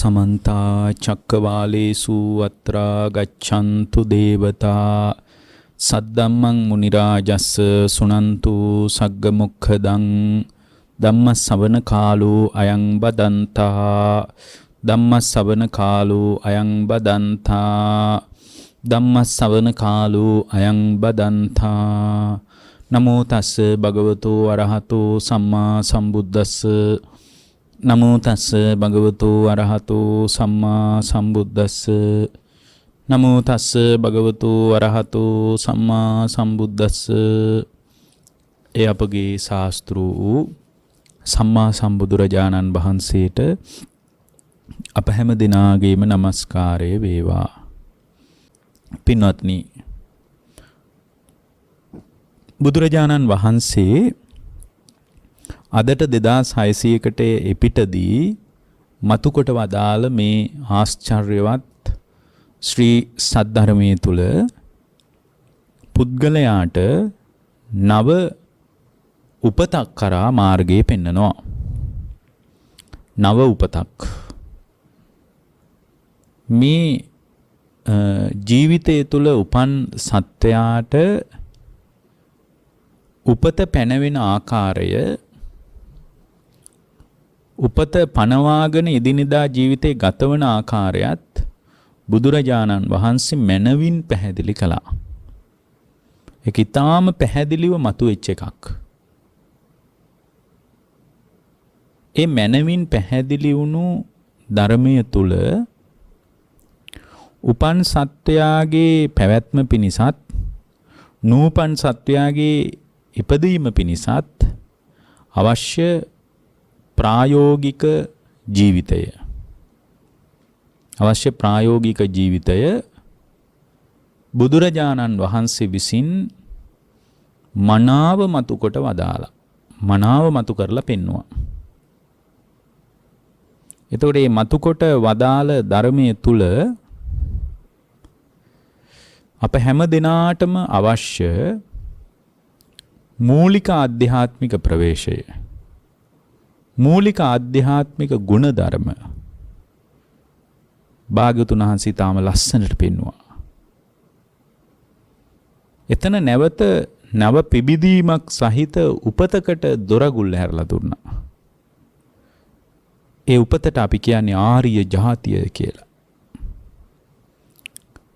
समन्ता चक्कवालेषु अत्रा गच्छन्तु देवता सद्दम्मं मुनिराजस्स सुनन्तु सग्गमुखदं ධම්මස්සවන කාලෝ අයං බදන්තා ධම්මස්සවන කාලෝ අයං බදන්තා ධම්මස්සවන කාලෝ අයං බදන්තා නමෝ තස්ස භගවතෝ අරහතෝ සම්මා සම්බුද්දස්ස නමෝ තස්ස භගවතෝ අරහතෝ සම්මා සම්බුද්දස්ස නමෝ තස්ස භගවතෝ අරහතෝ සම්මා සම්බුද්දස්ස. ඒ අපගේ ශාස්ත්‍රූ සම්මා සම්බුදුරජාණන් වහන්සේට අප හැම දිනාගේම নমස්කාරය වේවා. පින්වත්නි, බුදුරජාණන් වහන්සේ අදට 2600කට එපිටදී මතුකොට වදාළ මේ ආශ්චර්යවත් ශ්‍රී සද්ධර්මයේ තුල පුද්ගලයාට නව උපතක් කරා මාර්ගයේ පෙන්නනවා. නව උපතක්. මේ ජීවිතය තුළ උපන් සත්වයාට උපත පැනවෙන ආකාරය, උපත පනවාගෙන එදිනෙදා ජීවිතේ ගතවන ආකාරයත් බුදුරජාණන් වහන්සේ මනවින් පැහැදිලි කළා. ඒක ඊටාම පැහැදිලිව මතුවෙච්ච එකක්. ඒ මනවින් පැහැදිලි වුණු ධර්මයේ තුල උපන් සත්වයාගේ පැවැත්ම පිණිසත් නූපන් සත්වයාගේ ඉපදීම පිණිසත් අවශ්‍ය ප්‍රායෝගික ජීවිතය බුදුරජාණන් වහන්සේ විසින් මනාව මතු කොට වදාලා, මනාව මතු කරලා පෙන්වුවා. එතකොට මේ මතු කොට වදාළ ධර්මයේ තුල අප හැම දිනාටම අවශ්‍ය මූලික ආධ්‍යාත්මික ප්‍රවේශය, මූලික ආධ්‍යාත්මික ගුණ ධර්ම භාග්‍යවතුන් වහන්සේ තාම ලස්සනට පෙන්වුවා. එතන නැවත නව පිබිදීමක් සහිත උපතකට දොරගුල්ල හැරලා දුන්නා. ඒ උපතට අපි කියන්නේ ආර්ය ජාතිය කියලා.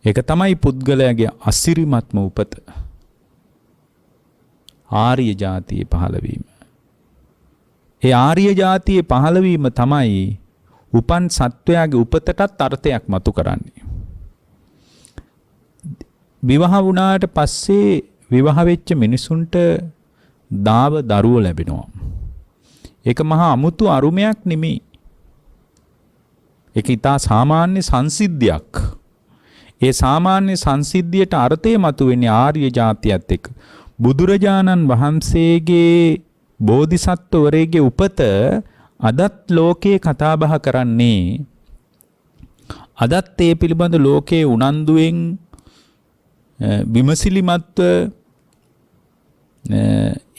ඒක තමයි පුද්ගලයාගේ අසිරිමත්ම උපත. ආර්ය ජාතියේ පහළවීම. ඒ ආර්ය ජාතියේ පහළවීම තමයි උපන් සත්වයාගේ උපතටත් අර්ථයක් මතු කරන්නේ. විවාහ වුණාට පස්සේ විවාහ වෙච්ච මිනිසුන්ට දාව දරුවෝ ලැබෙනවා. ඒක මහා අමුතු අරුමයක් නෙමෙයි. ඒක ඊටා සාමාන්‍ය සංසිද්ධියක්. ඒ සාමාන්‍ය සංසිද්ධියට අර්ථය මතුවෙන්නේ ආර්ය ජාතියත් එක්ක. බුදුරජාණන් වහන්සේගේ බෝධිසත්වවරයෙගේ උපත අදත් ලෝකේ කතා බහ කරන්නේ, අදත් ඒ පිළිබඳ ලෝකේ උනන්දුවෙන් විමසිලිමත්ව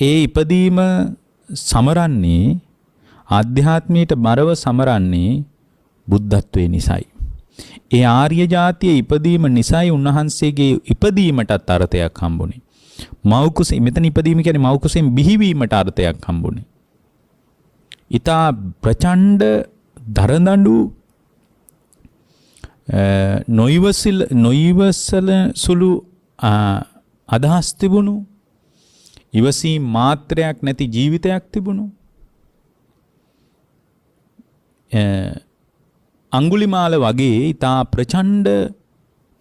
ඒ ඉපදීම සමරන්නේ, ආධ්‍යාත්මයට බරව සමරන්නේ බුද්ධත්වයේ නිසයි. ඒ ආර්ය ජාතියේ ඉපදීම නිසයි උන්වහන්සේගේ ඉපදීමටත් අර්ථයක් හම්බුනේ. මෞකුසේ, මෙතන ඉපදීම කියන්නේ මෞකුසෙන් බිහිවීමට අර්ථයක් හම්බුනේ. ඊතා ප්‍රචණ්ඩ දරදඬු නොයිවසල සුළු අදහස් තිබුණු, ඉවසීම් මාත්‍රයක් නැති ජීවිතයක් තිබුණු අඟුලිමාල වගේ ඊතා ප්‍රචණ්ඩ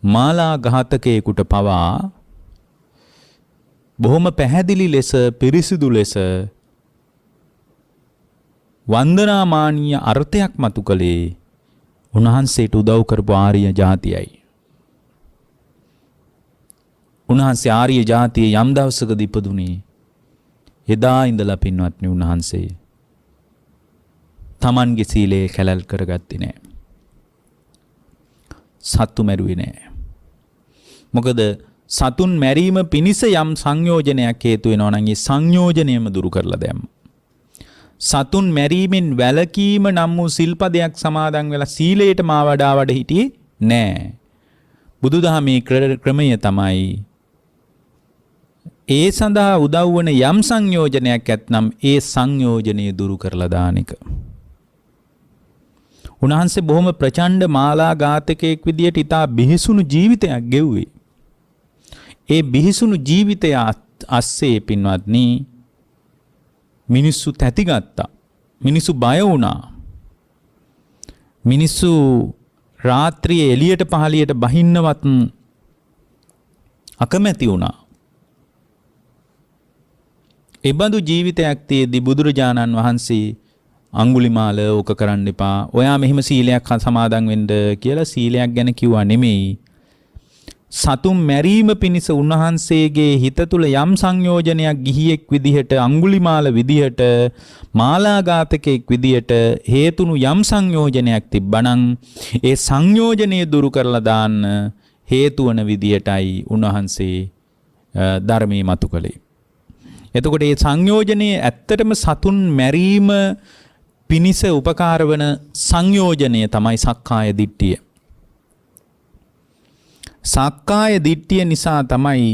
මාලා ඝාතකයෙකුට පවා බොහොම පැහැදිලි ලෙස, පිරිසිදු ලෙස වන්දනාමානීය අර්ථයක් මතු කළේ උන්වහන්සේට උදව් කරපු ආර්ය ජාතියයි. උන්වහන්සේ ආර්ය ජාතියේ යම් දවසකදී ඉපදුනේ, එදා ඉඳලා පින්වත්නි උන්වහන්සේ තමන්ගේ සීලය කැලල් කරගත්තේ නැහැ. සත්තු මැරුවේ නැහැ. මොකද සතුන් මැරීම පිණිස යම් සංයෝජනයක් හේතු වෙනවා නම් ඒ සංයෝජනයම දුරු කරලා දැම්මා. සතුන් මැරීමෙන් වැළකීම නම් වූ සිල්පදයක් සමාදන් වෙලා සීලයට මා වඩා වඩ හිටියේ නෑ. බුදුදහමේ ක්‍රමය තමයි ඒ සඳහා උදව් වන යම් සංයෝජනයක් ඇත්නම් ඒ සංයෝජනය දුරු කරලා දාන එක. උන්වහන්සේ බොහොම ප්‍රචණ්ඩ මාලා ඝාතකයෙක් විදියට ඉතා බිහිසුණු ජීවිතයක් ගෙව්වේ. ඒ බිහිසුණු ජීවිතය අස්සේ පින්වත්නි මිනිස්සු තැතිගත්තා. මිනිස්සු බය වුණා. මිනිස්සු රාත්‍රියේ එළියට පහළියට බහින්නවත් අකමැති වුණා. එබඳු ජීවිතයක් තියේදී බුදුරජාණන් වහන්සේ අඟුලිමාල ඕක කරන්න එපා. ඔයා මෙහිම සීලයක් සමාදන් වෙන්න කියලා සීලයක් ගැන කිව්වා නෙමෙයි. සතුන් මැරීම පිණිස උන්වහන්සේගේ හිත තුල යම් සංයෝජනයක් ගිහියෙක් විදිහට අඟුලිමාල විදිහට මාලාඝාතකෙක් විදිහට හේතුණු යම් සංයෝජනයක් තිබ්බනම් ඒ සංයෝජනය දුරු කරලා දාන්න හේතු වන විදිහටයි උන්වහන්සේ ධර්මයේ මතු කළේ. එතකොට මේ සංයෝජනයේ ඇත්තටම සතුන් මැරීම පිණිස උපකාර වන සංයෝජනය තමයි සක්කාය දිට්ඨිය. සක්කාය දිට්ඨිය නිසා තමයි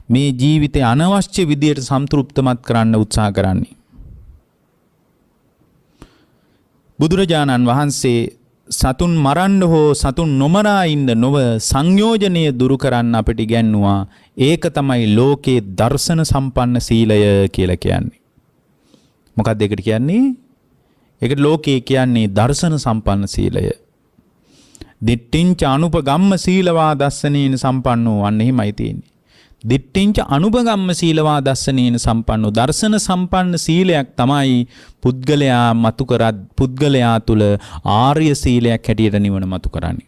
මේ ජීවිතය අනවශ්‍ය විදියට සම්තෘප්තමත් කරන්න උත්සාහ කරන්නේ. බුදුරජාණන් වහන්සේ සතුන් මරන්න හෝ සතුන් නොමරා ඉන්න නොව සංයෝජනය දුරු කරන්න අපිට ඉගැන්නුවා. ඒක තමයි ලෝකේ දර්ශන සම්පන්න සීලය කියලා කියන්නේ. මොකක්ද ඒකට කියන්නේ? ඒකට ලෝකේ කියන්නේ දර්ශන සම්පන්න සීලය. දිට්ඨිංච අනුපගම්ම සීලවා දස්සනේන සම්පන්නෝ අන්න එහෙමයි තියෙන්නේ. දිට්ඨිංච අනුපගම්ම සීලවා දස්සනේන සම්පන්නෝ දර්ශන සම්පන්න සීලයක් තමයි පුද්ගලයා මතු කරත් පුද්ගලයා තුල ආර්ය සීලයක් හැටියට නිවන මතු කරන්නේ.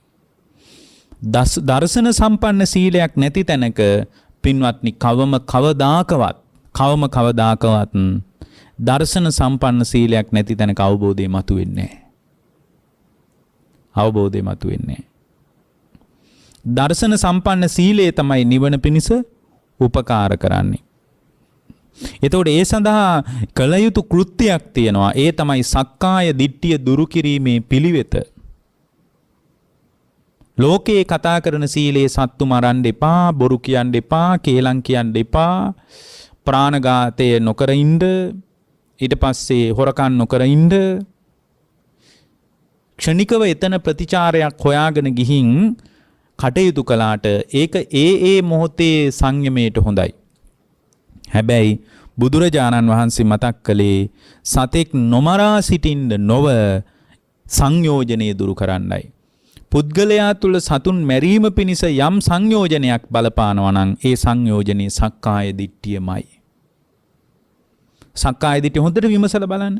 දර්ශන සම්පන්න සීලයක් නැති තැනක පින්වත්නි කවම කවදාකවත් දර්ශන සම්පන්න සීලයක් නැති තැනක අවබෝධය මතුවෙන්නේ නැහැ. අවබෝධය මතුවෙන්නේ. දර්ශන සම්පන්න සීලය තමයි නිවන පිණිස උපකාර කරන්නේ. එතකොට ඒ සඳහා කළ යුතු කෘත්‍යයක් තියෙනවා. ඒ තමයි සක්කාය දිට්ඨිය දුරු කිරීමේ පිළිවෙත. ලෝකේ කතා කරන සීලේ සත්තු මරන්න එපා, බොරු කියන්න එපා, කේලම් කියන්න එපා, ප්‍රාණඝාතය නොකර ඉන්න, ඊට පස්සේ හොරකම් නොකර ඉන්න, ක්ෂණිකව එතන ප්‍රතිචාරයක් හොයාගෙන ගිහින් කටයුතු කළාට ඒක ඒ මොහොතේ සංයමයට හොඳයි. හැබැයි බුදුරජාණන් වහන්සේ මතක් කළේ සතෙක් නොමරා සිටින්න නොව සංයෝජනය දුරු කරන්නයි. පුද්ගලයා තුළ සතුන් මැරීම පිණිස යම් සංයෝජනයක් බලපානවා නම් ඒ සංයෝජනේ සක්කාය දිට්ඨියමයි. සක්කාය දිට්ඨිය හොඳට විමසලා බලන්න.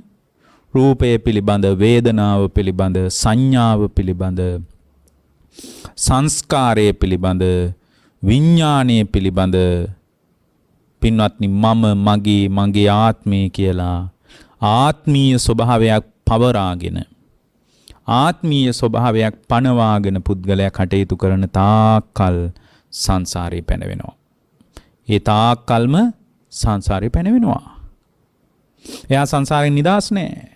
රූපය පිළිබඳ, වේදනාව පිළිබඳ, සංඥාව පිළිබඳ, සංස්කාරය පිළිබඳ, විඥානය පිළිබඳ පින්වත්නි මම මගේ ආත්මය කියලා ආත්මීය ස්වභාවයක් පවරාගෙන ආත්මීය ස්වභාවයක් පනවාගෙන පුද්ගලයා කටයුතු කරන තාක්කල් සංසාරේ පැනවෙනවා. ඒ තාක්කල්ම සංසාරේ පැනවෙනවා. එයා සංසාරයෙන් නිදහස් නෑ.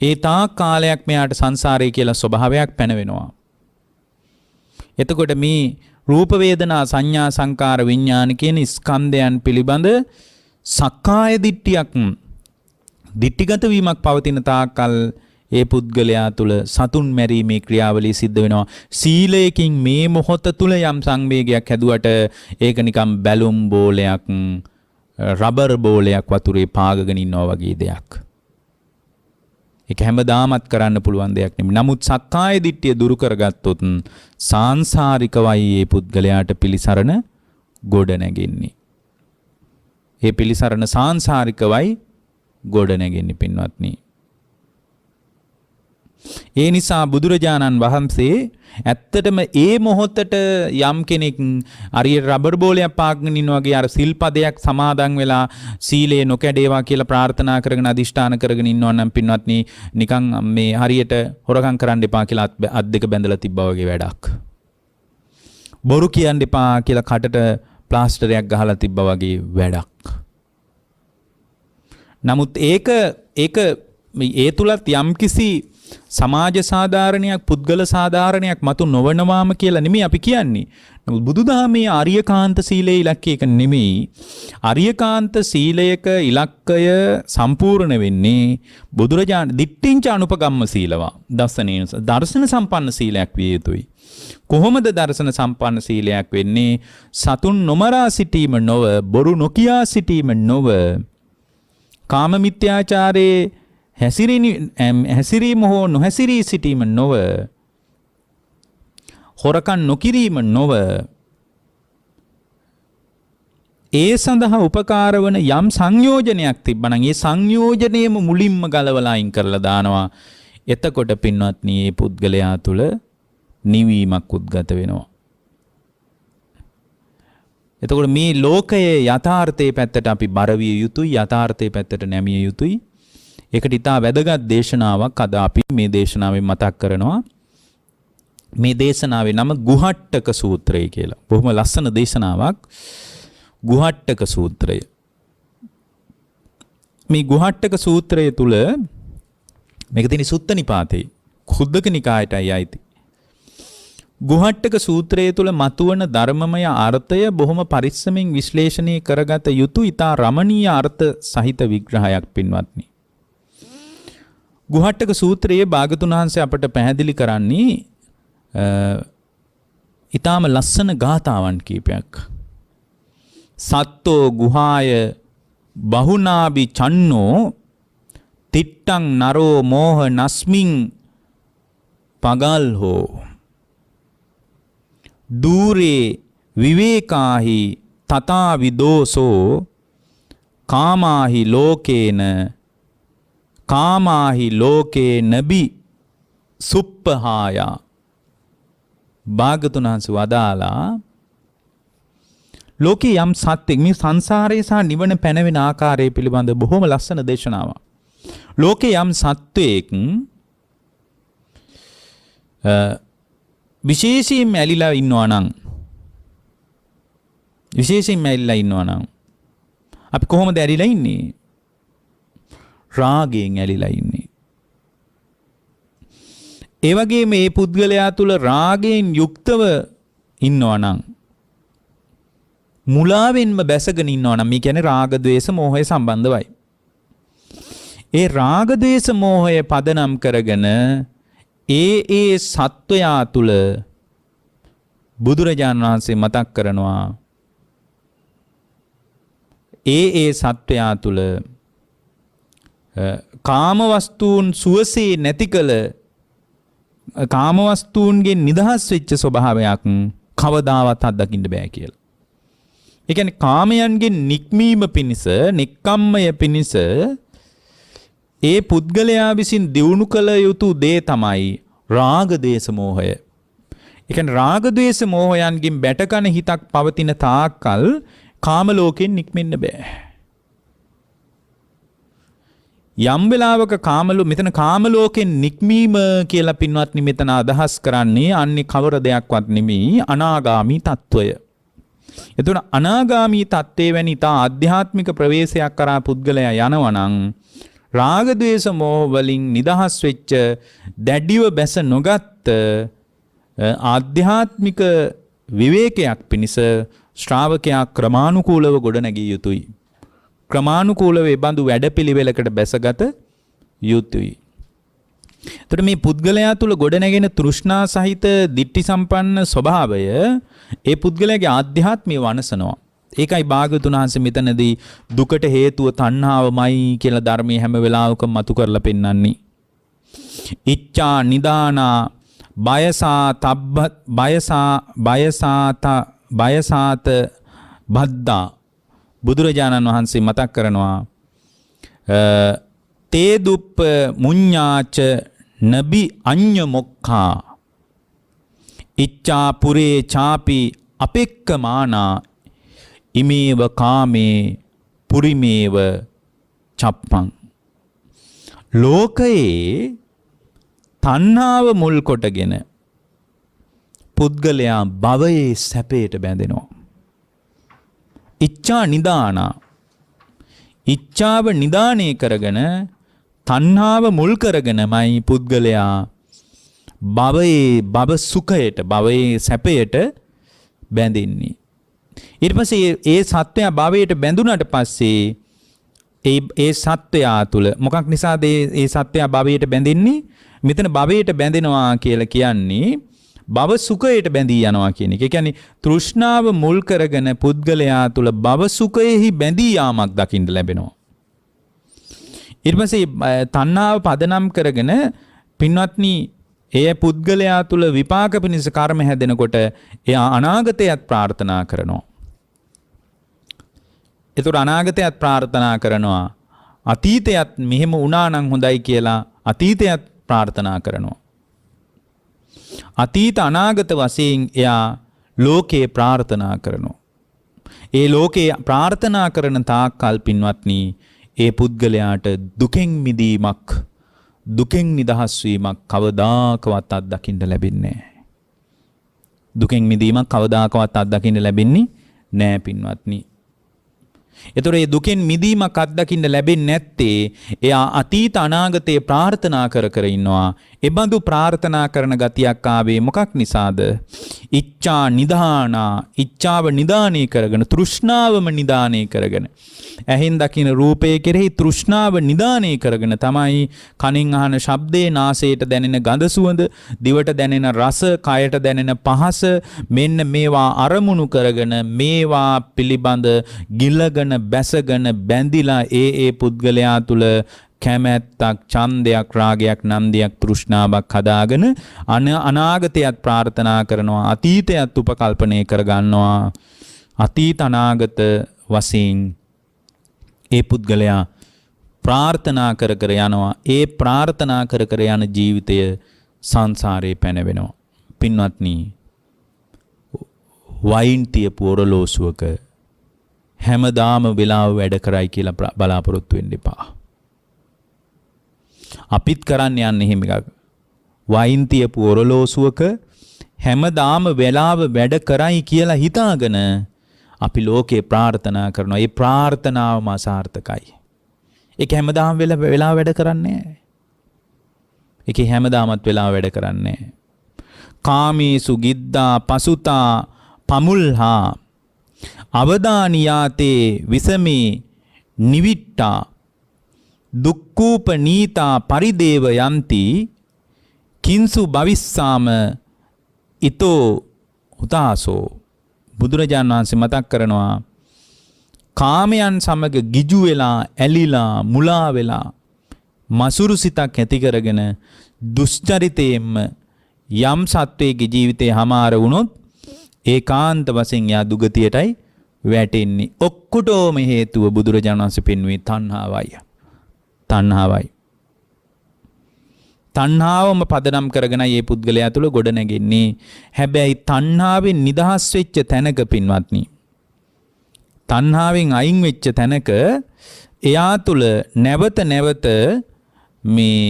ඒ තාක් කාලයක් මෙයාට සංසාරය කියලා ස්වභාවයක් පැනවෙනවා. එතකොට මේ රූප වේදනා සංඥා සංකාර විඥාන කියන ස්කන්ධයන් පිළිබඳ සක්කාය දිට්ඨියක් දිට්ඨිගත වීමක් පවතින තාක්කල් ඒ පුද්ගලයා තුළ සතුන් මැරීමේ ක්‍රියාවලිය සිද්ධ වෙනවා. සීලයකින් මේ මොහොත තුළ යම් සංවේගයක් හැදුවට ඒක නිකම් බැලුම් බෝලයක්, රබර් බෝලයක් වතුරේ පාගගෙන ඉන්නවා වගේ දෙයක්. ඒක හැමදාමත් කරන්න පුළුවන් දෙයක් නෙමෙයි. නමුත් සක්කාය දිට්ඨිය දුරු කරගත්තොත් සාංශාරිකවයි මේ පුද්ගලයාට පිළිසරණ ගොඩ නැගෙන්නේ. ඒ පිළිසරණ සාංශාරිකවයි ගොඩ නැගෙන්නේ පින්වත්නි. ඒ නිසා බුදුරජාණන් වහන්සේ ඇත්තටම ඒ මොහොතට යම් කෙනෙක් අරිය රබර් බෝලයක් පාගගෙන ඉන්නා වගේ අර සිල්පදයක් සමාදන් වෙලා සීලය නොකැඩේවා කියලා ප්‍රාර්ථනා කරගෙන අදිෂ්ඨාන කරගෙන ඉන්නවා නම් පින්වත්නි නිකන් මේ හරියට හොරකම් කරන්න එපා කියලා අත් දෙක බැඳලා තිබ්බා වගේ වැඩක්. බොරු කියන්න එපා කියලා කටට ප්ලාස්ටරයක් ගහලා තිබ්බා වගේ වැඩක්. නමුත් ඒක ඒ තුලත් යම්කිසි සමාජ සාධාරණයක් පුද්ගල සාධාරණයක් මතු නොවනවාම කියලා නෙමෙයි අපි කියන්නේ. නමුත් බුදුදහමේ ආර්යකාන්ත සීලයේ ඉලක්කය ඒක නෙමෙයි. ආර්යකාන්ත සීලයක ඉලක්කය සම්පූර්ණ වෙන්නේ බුදුරජාණන් දිට්ඨිංච අනුපගම්ම සීලවා. දර්ශන සම්පන්න සීලයක් විය යුතුයි. කොහොමද දර්ශන සම්පන්න සීලයක් වෙන්නේ? සතුන් නොමරා සිටීම නොව, බොරු නොකියා සිටීම නොව, කාම මිත්‍යාචාරයේ හැසිරීම හෝ නොහැසිරී සිටීම නොව, හොරකම් නොකිරීම නොව, ඒ සඳහා උපකාර වන යම් සංයෝජනයක් තිබ්බනම් ඒ සංයෝජනයම මුලින්ම ගලවලා අයින් කරලා දානවා. එතකොට පින්වත්නි මේ පුද්ගලයා තුළ නිවීමක් උද්ගත වෙනවා. එතකොට මේ ලෝකයේ යථාර්ථයේ පැත්තට අපි බර විය යුතුයි, යථාර්ථයේ පැත්තට නැමිය යුතුයි. ඒකට ඉතා වැදගත් දේශනාවක් අද අපි මේ දේශනාවෙන් මතක් කරනවා. මේ දේශනාවේ නම ගුහට්ටක සූත්‍රය කියලා. බොහොම ලස්සන දේශනාවක්. ගුහට්ටක සූත්‍රය. මේ ගුහට්ටක සූත්‍රය තුල මේක තියෙන සුත්ත නිපාතේ කුද්දක නිකායටයි අයිති. ගුහට්ටක සූත්‍රය තුල මතුවන ධර්මමය අර්ථය බොහොම පරිස්සමින් විශ්ලේෂණය කරගත යුතු ඉතා රමණීය අර්ථ සහිත විග්‍රහයක් පින්වත්නි. ගුහට්ටක සූත්‍රයේ භාගතුන් වහන්සේ අපට පැහැදිලි කරන්නේ ඊටාම ලස්සන ගාථාවන් කීපයක්. සත්තෝ ගුහාය බහුනාබි චන්නෝ තිට්ටං නරෝ මෝහ නස්මින් පගල්හෝ දූරේ විවේකාහි තථා විදෝසෝ කාමාහි ලෝකේන කාමාහි ලෝකේ නබි සුප්පහායා. භාගතුන් වහන්සේ වදාලා ලෝකේ යම් සත්‍යෙක් මේ සංසාරයේ සහ නිවන පැනවෙන ආකාරය පිළිබඳ බොහොම ලස්සන දේශනාවක්. ලෝකේ යම් සත්‍යෙක් විශේෂයෙන්ම ඇලිලා ඉන්නවා නම් අපි කොහොමද ඇලිලා ඉන්නේ? රාගයෙන් ඇලිලා ඉන්නේ. ඒ වගේම මේ පුද්ගලයා තුල රාගයෙන් යුක්තව ඉන්නවා නම්, මුලාවෙන්ම බැසගෙන ඉන්නවා නම්, මේ කියන්නේ රාග ద్వේෂ මෝහය සම්බන්ධවයි. ඒ රාග ద్వේෂ මෝහය පදනම් කරගෙන ඒ සත්වයා තුල බුදුරජාණන් වහන්සේ මතක් කරනවා ඒ සත්වයා තුල කාමවස්තුන් සුවසේ නැති කල කාමවස්තුන්ගෙන් නිදහස් වෙච්ච ස්වභාවයක් කවදාවත් අත්දකින්න බෑ කියලා. ඒ කියන්නේ කාමයන්ගෙන් නික්මීම පිණිස, නික්කම්මය පිණිස ඒ පුද්ගලයා විසින් දියුණු කළ යුතු දේ තමයි රාග දේශ මෝහය. ඒ කියන්නේ රාග දේශ මෝහයන්ගෙන් බැටකන හිතක් පවතින තාක්කල් කාම ලෝකෙන් නික්මෙන්න බෑ. යම් වෙලාවක මෙතන කාම ලෝකෙන් නික්මීම කියලා පින්වත්නි මෙතන අදහස් කරන්නේ අන්නේ කවර දෙයක්වත් නෙමෙයි, අනාගාමී තත්වය. එතකොට අනාගාමී තත්ත්වයේ වැනි තා ආධ්‍යාත්මික ප්‍රවේශයක් කරා පුද්ගලයා යනවා නම් රාග ద్వේෂ මෝහ වලින් නිදහස් වෙච්ච දැඩිව බැස නොගත් ආධ්‍යාත්මික විවේකයක් පිණිස ශ්‍රාවකයා ක්‍රමානුකූලව ගොඩනැගිය යුතුයි. ක්‍රමානුකූලව ඒ බඳු වැඩපිළිවෙලකට බැසගත යුතුයි. එතකොට මේ පුද්ගලයා තුල ගොඩනැගෙන තෘෂ්ණා සහිත ditthi සම්පන්න ස්වභාවය ඒ පුද්ගලයාගේ ආධ්‍යාත්මීය වනසනවා. ඒකයි භාග්‍යවතුන් වහන්සේ මෙතනදී දුකට හේතුව තණ්හාවමයි කියලා ධර්මයේ හැම වෙලාවකම මතු කරලා පෙන්නන්නේ. ඉච්ඡා නිදානා බයසාත බද්දා බුදුරජාණන් වහන්සේ මතක් කරනවා තේ දුප්ප මුඤ්ඤාච නබි අඤ්ඤ මොක්ඛා ඉච්ඡා පුරේ චාපි අපෙක්කමානා ඉමේව කාමේ පුරිමේව චප්පං. ලෝකයේ තණ්හාව මුල් කොටගෙන පුද්ගලයා භවයේ සැපයට බැඳෙනවා. ඉච්ඡා නිදානා, ඉච්ඡාව නිදාණය කරගෙන තණ්හාව මුල් කරගෙනමයි පුද්ගලයා භව සුඛයට භවයේ සැපයට බැඳෙන්නේ. ඊට පස්සේ ඒ සත්වයා භවයට බැඳුනට පස්සේ ඒ සත්වයා තුල මොකක් නිසාද ඒ සත්වයා භවයට බැඳෙන්නේ? මෙතන භවයට බැඳෙනවා කියලා කියන්නේ භව සුඛයට බැඳී යනවා කියන එක. ඒ කියන්නේ තෘෂ්ණාව මුල් කරගෙන පුද්ගලයා තුල භව සුඛයෙහි බැඳී යාමක් දකින්න ලැබෙනවා. ඊට පස්සේ තණ්හාව පදනම් කරගෙන පින්වත්නි ඒ පුද්ගලයා තුල විපාක පිණිස කර්ම හැදෙනකොට එයා අනාගතයත් ප්‍රාර්ථනා කරනවා. ඒතර අනාගතයත් ප්‍රාර්ථනා කරනවා. අතීතයත් මෙහෙම වුණා නම් හොඳයි කියලා අතීතයත් ප්‍රාර්ථනා කරනවා. අතීත අනාගත වශයෙන් එයා ලෝකේ ප්‍රාර්ථනා කරනවා. ඒ ලෝකේ ප්‍රාර්ථනා කරන තාක්කල් පින්වත්නි ඒ පුද්ගලයාට දුකෙන් මිදීමක් දුකෙන් නිදහස් වීමක් කවදාකවත් අත්දකින්න ලැබෙන්නේ නැහැ. දුකෙන් මිදීමක් කවදාකවත් අත්දකින්න ලැබෙන්නේ නැහැ පින්වත්නි. ඒතොර මේ දුකෙන් මිදීමක් අත්දකින්න ලැබෙන්නේ නැත්තේ එයා අතීත අනාගතේ ප්‍රාර්ථනා කර ඉන්නවා. ඒ බඳු ප්‍රාර්ථනා කරන ගතියක් ආවේ මොකක් නිසාද? ඉච්ඡා නිදානා, ඉච්ඡාව නිදානේ කරගෙන, තෘෂ්ණාවම නිදානේ කරගෙන. ඇහෙන් දකින රූපයේ කෙරෙහි තෘෂ්ණාව නිදානේ කරගෙන තමයි කනින් අහන ශබ්දේ, නාසයට දැනෙන ගඳ සුවඳ, දිවට දැනෙන රස, කයට දැනෙන පහස මෙන්න මේවා අරමුණු කරගෙන මේවා පිළිබඳ ගිලගෙන බැසගෙන බැඳිලා ඒ පුද්ගලයා තුල කැමැත්තක්, ඡන්දයක්, රාගයක්, නන්දියක්, තෘෂ්ණාවක් හදාගෙන අනාගතයත් ප්‍රාර්ථනා කරනවා, අතීතයත් උපකල්පනය කරගන්නවා. අතීත අනාගත වශයෙන් ඒ පුද්ගලයා ප්‍රාර්ථනා කර යනවා. ඒ ප්‍රාර්ථනා කර යන ජීවිතය සංසාරේ පැනවෙනවා. පින්වත්නි, වයින් තියපු ඔරලෝසුවක හැමදාම වෙලාව වැඩ කරයි කියලා බලාපොරොත්තු වෙන්න එපා. අපිත් කරන්න යන්නේ එහෙම එකක්. වයින් තියපු ඔරලෝසුවක හැමදාම වෙලාව වැඩ කරයි කියලා හිතාගෙන අපි ලෝකේ ප්‍රාර්ථනා කරනවා. ඒ ප්‍රාර්ථනාවම අසාර්ථකයි. ඒක හැමදාම වෙලාව වැඩ කරන්නේ නැහැ. ඒක හැමදාමත් වෙලාව වැඩ කරන්නේ නැහැ. කාමීසු ගිද්දා පසුතා පමුල්හා අවදානියාතේ විසමේ නිවිට්ටා දුක්ඛූපනීතා පරිදේව යන්ති කිංසු භවිස්සාම ඊතෝ උතාසෝ. බුදුරජාණන් වහන්සේ මතක් කරනවා කාමයන් සමග ගිජු වෙලා, ඇලිලා, මුලා වෙලා, මසුරු සිතක් ඇති කරගෙන දුෂ්චරිතයෙන්ම යම් සත්වයේ ජීවිතේ හමාර වුණොත් ඒකාන්ත වශයෙන් යා දුගතියටයි වැටෙන්නේ. ඔක්කොටම හේතුව බුදුරජාණන් වහන්සේ පෙන්වුවේ තණ්හාවයි. තණ්හාවම පදනම් කරගෙන මේ පුද්ගලයා තුළ ගොඩ නැගෙන්නේ. හැබැයි තණ්හාවෙන් නිදහස් වෙච්ච තැනක පින්වත්නි, තණ්හාවෙන් අයින් වෙච්ච තැනක එයා තුළ නැවත මේ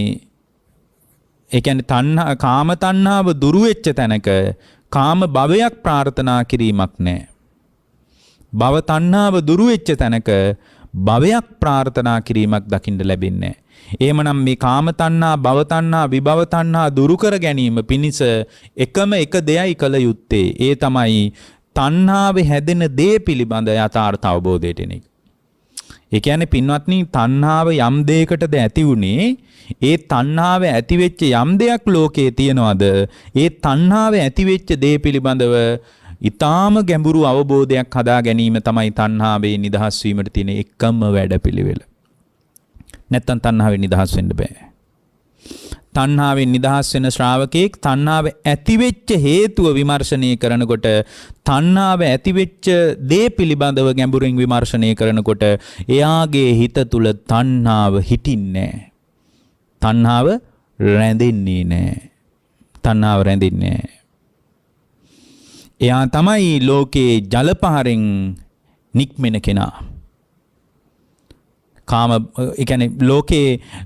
ඒ කියන්නේ කාම තණ්හාව දුරු වෙච්ච තැනක කාම භවයක් ප්‍රාර්ථනා කිරීමක් නැහැ. භව තණ්හාව දුරු වෙච්ච තැනක භවයක් ප්‍රාර්ථනා කිරීමක් දකින්න ලැබෙන්නේ නැහැ. එහෙමනම් මේ කාම තණ්හා, භව තණ්හා, විභව තණ්හා දුරු කර ගැනීම පිණිස එකම එක දෙයයි කළ යුත්තේ. ඒ තමයි තණ්හාවේ හැදෙන දේ පිළිබඳ යථාර්ථ අවබෝධයට එන එක. ඒ කියන්නේ පින්වත්නි, තණ්හාව යම් දෙයකටද ඇති වුනේ, ඒ තණ්හාව ඇති වෙච්ච යම් දෙයක් ලෝකේ තියනවාද, ඒ තණ්හාව ඇති වෙච්ච දේ පිළිබඳව ඊටාම ගැඹුරු අවබෝධයක් හදා ගැනීම තමයි තණ්හාවේ නිදහස් වීමට තියෙන එකම වැඩපිළිවෙල. නැත්තම් තණ්හාවෙන් නිදහස් වෙන්න බෑ. තණ්හාවෙන් නිදහස් වෙන ශ්‍රාවකෙක් තණ්හාව ඇතිවෙච්ච හේතුව විමර්ශනය කරනකොට, තණ්හාව ඇතිවෙච්ච දේ පිළිබඳව ගැඹුරින් විමර්ශනය කරනකොට එයාගේ හිත තුල තණ්හාව හිටින්නේ නැහැ. තණ්හාව රැඳෙන්නේ නැහැ. තණ්හාව රැඳෙන්නේ නැහැ. එයා තමයි ලෝකේ ජලපහරෙන් නික්මෙන කෙනා. කාම ඒ කියන්නේ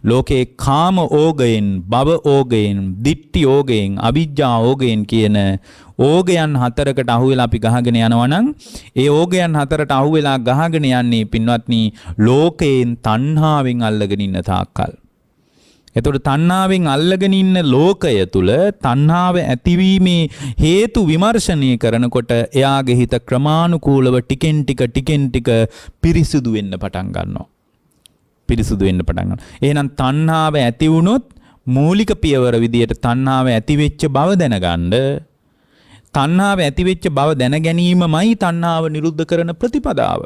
ලෝකේ කාම ඕගයෙන්, භව ඕගයෙන්, දිට්ඨි ඕගයෙන්, අවිජ්ජා ඕගයෙන් කියන ඕගයන් හතරකට අහු වෙලා අපි ගහගෙන යනවා නම්, ඒ ඕගයන් හතරට අහු වෙලා ගහගෙන යන්නේ පින්වත්නි ලෝකයෙන් තණ්හාවෙන් අල්ලගෙන ඉන්න තාක්කල්. එතකොට තණ්හාවෙන් අල්ලගෙන ඉන්න ලෝකය තුල තණ්හාව ඇතිවීමේ හේතු විමර්ශනය කරනකොට එයාගේ හිත ක්‍රමානුකූලව ටිකෙන් ටික පිරිසුදු වෙන්න පටන් ගන්නවා. පිරිසුදු වෙන්න පටන් ගන්නවා. එහෙනම් තණ්හාව ඇති වුණොත් මූලික පියවර විදියට තණ්හාව ඇති වෙච්ච බව දැනගන්න. තණ්හාව ඇති වෙච්ච බව දැන ගැනීමමයි තණ්හාව නිරුද්ධ කරන ප්‍රතිපදාව.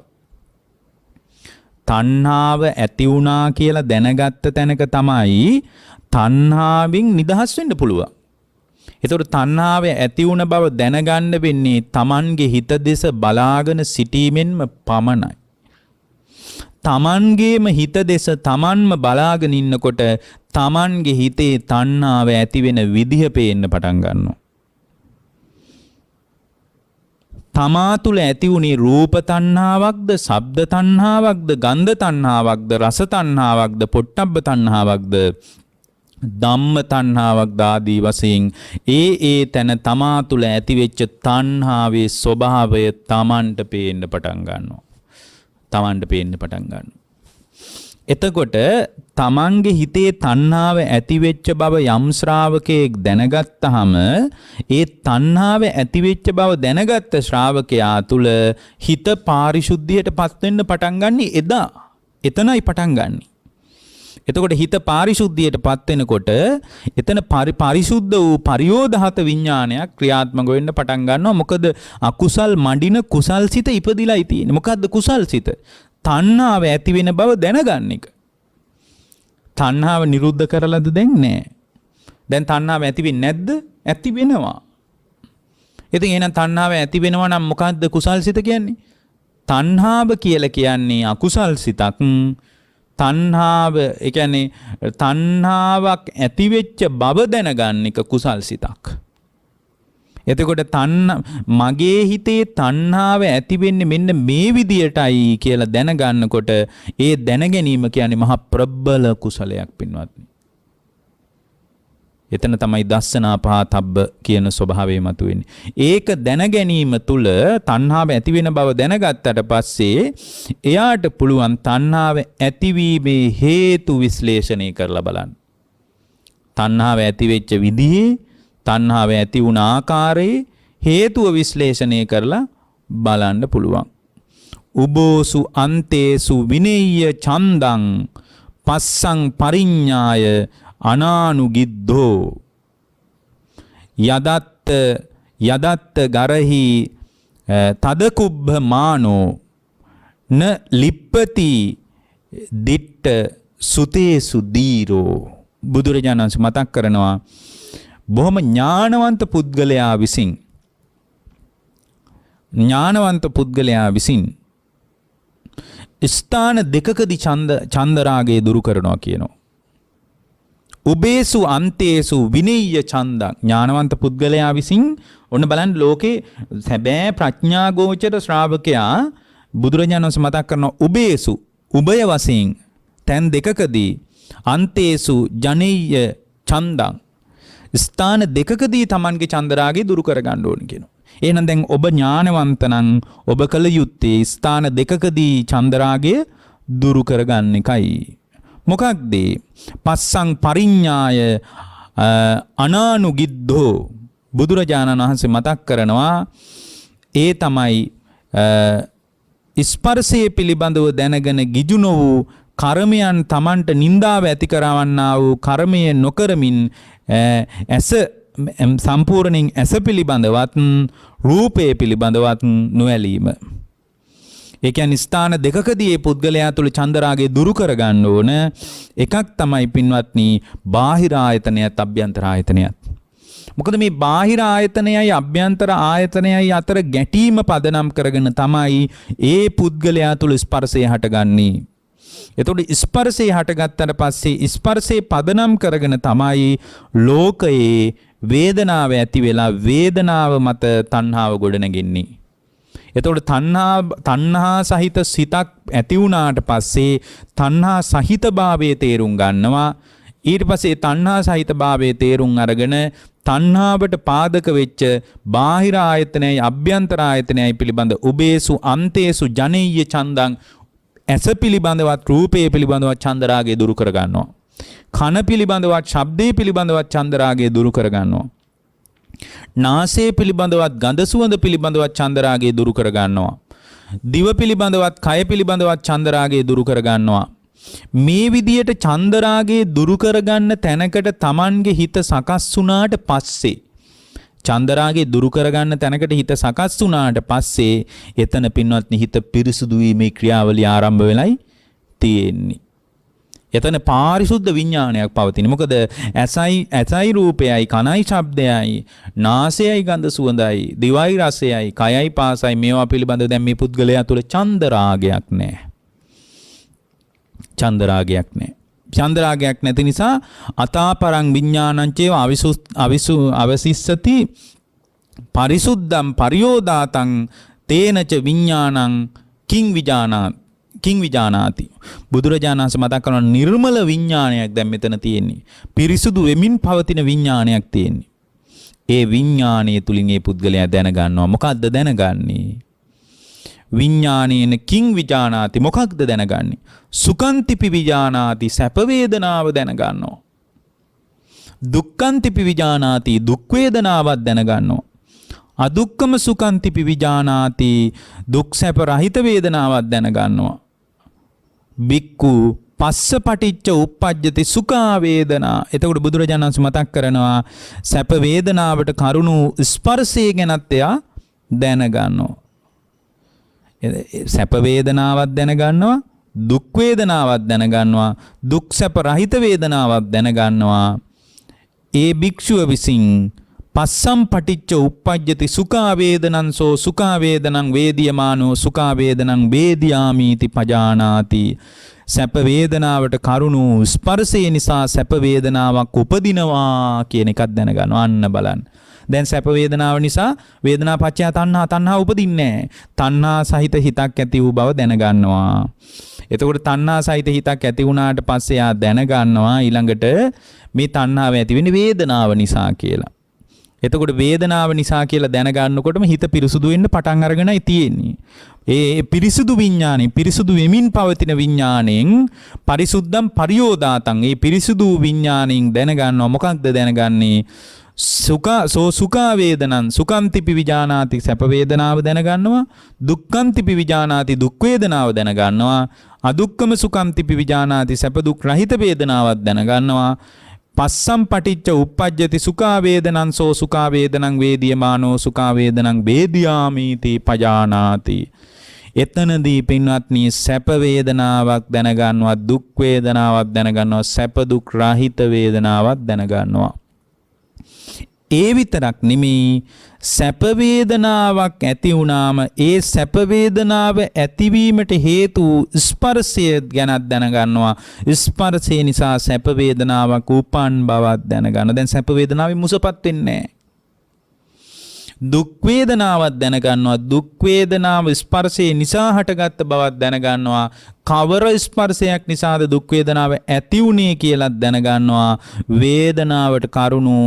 තණ්හාව ඇති වුණා කියලා දැනගත්ත තැනක තමයි තණ්හාවෙන් නිදහස් වෙන්න පුළුවන්. ඒතකොට තණ්හාව ඇති වුණ බව දැනගන්න වෙන්නේ Tamanගේ හිත දෙස බලාගෙන සිටීමෙන්ම පමණයි. Tamanගේම හිත දෙස Tamanම බලාගෙන ඉන්නකොට Tamanගේ හිතේ තණ්හාව ඇති වෙන විදිහ පේන්න පටන් ගන්නවා. තමා තුළ ඇති වුණේ රූප තණ්හාවක්ද, ශබ්ද තණ්හාවක්ද, ගන්ධ තණ්හාවක්ද, රස තණ්හාවක්ද, පොට්ටබ්බ තණ්හාවක්ද, ධම්ම තණ්හාවක්ද ආදී වශයෙන් ඒ තැන තමා තුළ ඇතිවෙච්ච තණ්හාවේ ස්වභාවය තමන්ට පේන්න පටන් ගන්නවා. තමන්ට පේන්න පටන් ගන්නවා. එතකොට තමන්ගේ හිතේ තණ්හාව ඇතිවෙච්ච බව යම් ශ්‍රාවකයෙක් දැනගත්තාම ඒ තණ්හාව ඇතිවෙච්ච බව දැනගත්ත ශ්‍රාවකයා තුල හිත පාරිශුද්ධියට පත් වෙන්න පටන් ගන්න එදා. එතනයි පටන් ගන්නෙ. එතකොට හිත පාරිශුද්ධියට පත් වෙනකොට එතන පරිශුද්ධ වූ පරියෝධහත විඥානයක් ක්‍රියාත්මක වෙන්න පටන් ගන්නවා. මොකද අකුසල් මඩින කුසල් සිත ඉපදිලායි තියෙන්නේ. මොකද්ද කුසල් සිත? තණ්හාව ඇති වෙන බව දැනගන්න එක. තණ්හාව නිරුද්ධ කරලාද දැන් නෑ. දැන් තණ්හාව ඇති වෙන්නේ නැද්ද? ඇති වෙනවා. ඉතින් එහෙනම් තණ්හාව ඇති වෙනවා නම් මොකද්ද කුසල් සිත කියන්නේ? තණ්හාව කියලා කියන්නේ අකුසල් සිතක්. තණ්හාව ඒ කියන්නේ තණ්හාවක් ඇති වෙච්ච බව දැනගන්න එක කුසල් සිතක්. එතකොට මගේ හිතේ තණ්හාව ඇති වෙන්නේ මෙන්න මේ විදියටයි කියලා දැනගන්නකොට ඒ දැනගැනීම කියන්නේ මහා ප්‍රබල කුසලයක් පින්වත්නි. එතන තමයි දස්සනා පහතබ්බ කියන ස්වභාවය මතුවෙන්නේ. ඒක දැනගැනීම තුල තණ්හාව ඇති වෙන බව දැනගත්තට පස්සේ එයාට පුළුවන් තණ්හාව ඇතිවීමේ හේතු විශ්ලේෂණය කරලා බලන්න. තණ්හාව ඇති වෙච්ච විදිහේ තණ්හාව ඇති වුණ ආකාරයේ හේතුව විශ්ලේෂණය කරලා බලන්න පුළුවන්. උබෝසු අන්තේසු විනේය ඡන්දං පස්සං පරිඤ්ඤාය අනානුගිද්ධෝ යදත්ත ගරහි තදකුබ්බ මානෝ න ලිප්පති දිට්ඨ සුතේසු දීරෝ. බුදුරජාණන් වහන්සේ මතක් කරනවා බොහොම ඥානවන්ත පුද්ගලයා විසින් ස්ථාන දෙකකදී චන්දරාගය දුරු කරනවා කියනවා. උබේසු අන්තේසු විනේය ඡන්දං. ඥානවන්ත පුද්ගලයා විසින් ඔන්න බලන්න ලෝකේ සැබෑ ප්‍රඥා ගෝචර ශ්‍රාවකයා බුදුරජාණන් වහන්සේ මතක් කරනවා උබේසු උභය වශයෙන් තැන් දෙකකදී අන්තේසු ජනේය ඡන්දං ස්ථාන දෙකකදී Tamanගේ චන්දරාගය දුරු කර ගන්න ඕන කියනවා. එහෙනම් දැන් ඔබ ඥානවන්ත නම් ඔබ කල යුත්තේ ස්ථාන දෙකකදී චන්දරාගය දුරු කරගන්න එකයි. මොකක්ද? පස්සං පරිඤ්ඤාය අනානුගිද්ධෝ. බුදුරජාණන් වහන්සේ මතක් කරනවා ඒ තමයි ස්පර්ශයේ පිළිබඳව දැනගෙන ගිජු නොවූ කර්මයන් Tamanට නිന്ദාව ඇති කරවන්නා වූ කර්මය නොකරමින් ඇස සම්පූර්ණයෙන් ඇස පිළිබඳවත් රූපය පිළිබඳවත් නොඇලීම. ඒ කියන්නේ ස්ථාන දෙකකදී මේ පුද්ගලයා තුළ චන්දරාගය දුරු කරගන්න ඕන. එකක් තමයි පින්වත්නි බාහිර ආයතනයත් අභ්‍යන්තර ආයතනයත්. මොකද මේ බාහිර ආයතනයයි අභ්‍යන්තර ආයතනයයි අතර ගැටීම පදනම් කරගෙන තමයි ඒ පුද්ගලයා තුළ ස්පර්ශය හටගන්නේ. එතකොට ස්පර්ශය හටගත්තට පස්සේ ස්පර්ශේ පදනම් කරගෙන තමයි ලෝකයේ වේදනාව ඇති වෙලා වේදනාව මත තණ්හාව ගොඩනගන්නේ. එතකොට තණ්හා සහිත සිතක් ඇති වුණාට පස්සේ තණ්හා සහිත භාවයේ තේරුම් ගන්නවා. ඊට පස්සේ තණ්හා සහිත භාවයේ තේරුම් අරගෙන තණ්හාවට පාදක වෙච්ච බාහිර ආයතනයයි අභ්‍යන්තර ආයතනයයි පිළිබඳ උබේසු අන්තේසු ජනේය ඡන්දං ඇස පිළිබඳවත් රූපය පිළිබඳවත් චන්දරාගය දුරු කර ගන්නවා. කන පිළිබඳවත් ශබ්දේ පිළිබඳවත් චන්දරාගය දුරු කරගන්නවා. නාසය පිළිබඳවත් ගඳ සුවඳ පිළිබඳවත් චන්දරාගය දුරු කරගන්නවා. දිව පිළිබඳවත් කය පිළිබඳවත් චන්දරාගය දුරු කරගන්නවා. මේ විදියට චන්දරාගය දුරු කරගන්න තැනකට Tamanගේ හිත සකස් වුණාට පස්සේ චන්දරාගය දුරු කරගන්න තැනකට හිත සකස් වුණාට පස්සේ එතන පින්වත්නි හිත පිරිසුදු වීමේ ක්‍රියාවලිය ආරම්භ වෙලයි තියෙන්නේ. එතන පාරිශුද්ධ විඥානයක් පවතින. මොකද ඇසයි රූපයයි, කනයි ශබ්දයයි, නාසයයි ගඳ සුවඳයි, දිවයි රසයයි, කයයි පාසයි මේවා පිළිබඳව දැන් මේ පුද්ගලයා තුළ චන්දරාගයක් නැහැ. චන්දරාගයක් නැහැ. චන්දරාගයක් නැති නිසා අතාපරං විඥානංචේව අවසිස්සති පරිසුද්ධම් පරියෝදාතං තේනච විඥානං කිං විජානාති. බුදුරජාණන් වහන්සේ මතක් කරන නිර්මල විඥානයක් දැන් මෙතන තියෙන්නේ. පිරිසුදු වෙමින් පවතින විඥානයක් තියෙන්නේ. ඒ විඥානයේ තුලින් මේ පුද්ගලයා දැනගන්නවා. මොකක්ද දැනගන්නේ? විඥානේන කිං විජානාති. මොකක්ද දැනගන්නේ? සුඛන්තිපි විජානාති. සැප වේදනාව දැනගන්නවා. දුක්ඛන්තිපි විජානාති. දුක් වේදනාවක් දැනගන්නවා. අදුක්කම සුඛන්තිපි විජානාති. දුක් සැප රහිත වේදනාවක් දැනගන්නවා. බික්කු පස්ස පටිච්ච උප්පජ්ජති සුඛා වේදනා. එතකොට බුදුරජාණන් වහන්සේ මතක් කරනවා සැප වේදනාවට කරුණු ස්පර්ශය ගැනත් එයා දැනගන්නවා. සැප වේදනාවක් දැනගන්නවා, දුක් වේදනාවක් දැනගන්නවා, දුක් සැප රහිත වේදනාවක් දැනගන්නවා. ඒ භික්ෂුව විසින් පස්සම් පටිච්ච උප්පජ්ජති සුඛා වේදනං සෝ සුඛා වේදනං වේදියමානෝ සුඛා වේදනං වේදියාමීති පජානාති. සැප වේදනාවට කරුණු ස්පර්ශය නිසා සැප වේදනාවක් උපදිනවා කියන එකක් දැනගන්නවා. අන්න බලන්න. දැන් සැප වේදනාව නිසා වේදනා පත්‍ය තණ්හා උපදින්නේ නැහැ. තණ්හා සහිත හිතක් ඇති වූ බව දැනගන්නවා. එතකොට තණ්හා සහිත හිතක් ඇති වුණාට පස්සේ ආ දැනගන්නවා ඊළඟට මේ තණ්හාව ඇති වෙන්නේ වේදනාව නිසා කියලා. එතකොට වේදනාව නිසා කියලා දැනගන්නකොටම හිත පිරිසුදු වෙන්න පටන් අරගෙනයි තියෙන්නේ. ඒ පිරිසුදු විඥානේ පිරිසුදු වෙමින් පවතින විඥාණයෙන් පරිසුද්ධම් පරියෝදාතං. ඒ පිරිසුදු විඥාණයෙන් දැනගන්නවා. මොකක්ද දැනගන්නේ? සුඛා වේදනං සුඛන්තිපි විජානාති. සැප වේදනාව දැනගන්නවා. දුක්ඛන්තිපි විජානාති. දුක් වේදනාව දැනගන්නවා. අදුක්කම සුඛන්තිපි විජානාති. සැප දුක් රහිත වේදනාවක් දැනගන්නවා. පස්සම් පටිච්ච උප්පජ්ජති සුඛා වේදනං සෝ සුඛා වේදනං වේදියමානෝ සුඛා වේදනං වේදියාමීති පජානාති. එතනදී පින්වත්නි සැප වේදනාවක් දැනගන්නවා, දුක් වේදනාවක් දැනගන්නවා, සැප දුක් රහිත වේදනාවක් දැනගන්නවා. ඒ විතරක් නෙමෙයි සැප වේදනාවක් ඇති වුණාම ඒ සැප වේදනාව ඇතිවීමට හේතු ස්පර්ශය ගැන දැනගන්නවා. ස්පර්ශය නිසා සැප වේදනාවක් උපන් බවක් දැනගන්න. දැන් සැප වේදනාවෙන් මුසපත් වෙන්නේ නැහැ. දුක් වේදනාවක් දැනගන්නවා. දුක් වේදනාව ස්පර්ශය නිසා හටගත්ත බවක් දැනගන්නවා. කවර ස්පර්ශයක් නිසාද දුක් වේදනාව ඇති වුනේ කියලා දැනගන්නවා. වේදනාවට කරුණු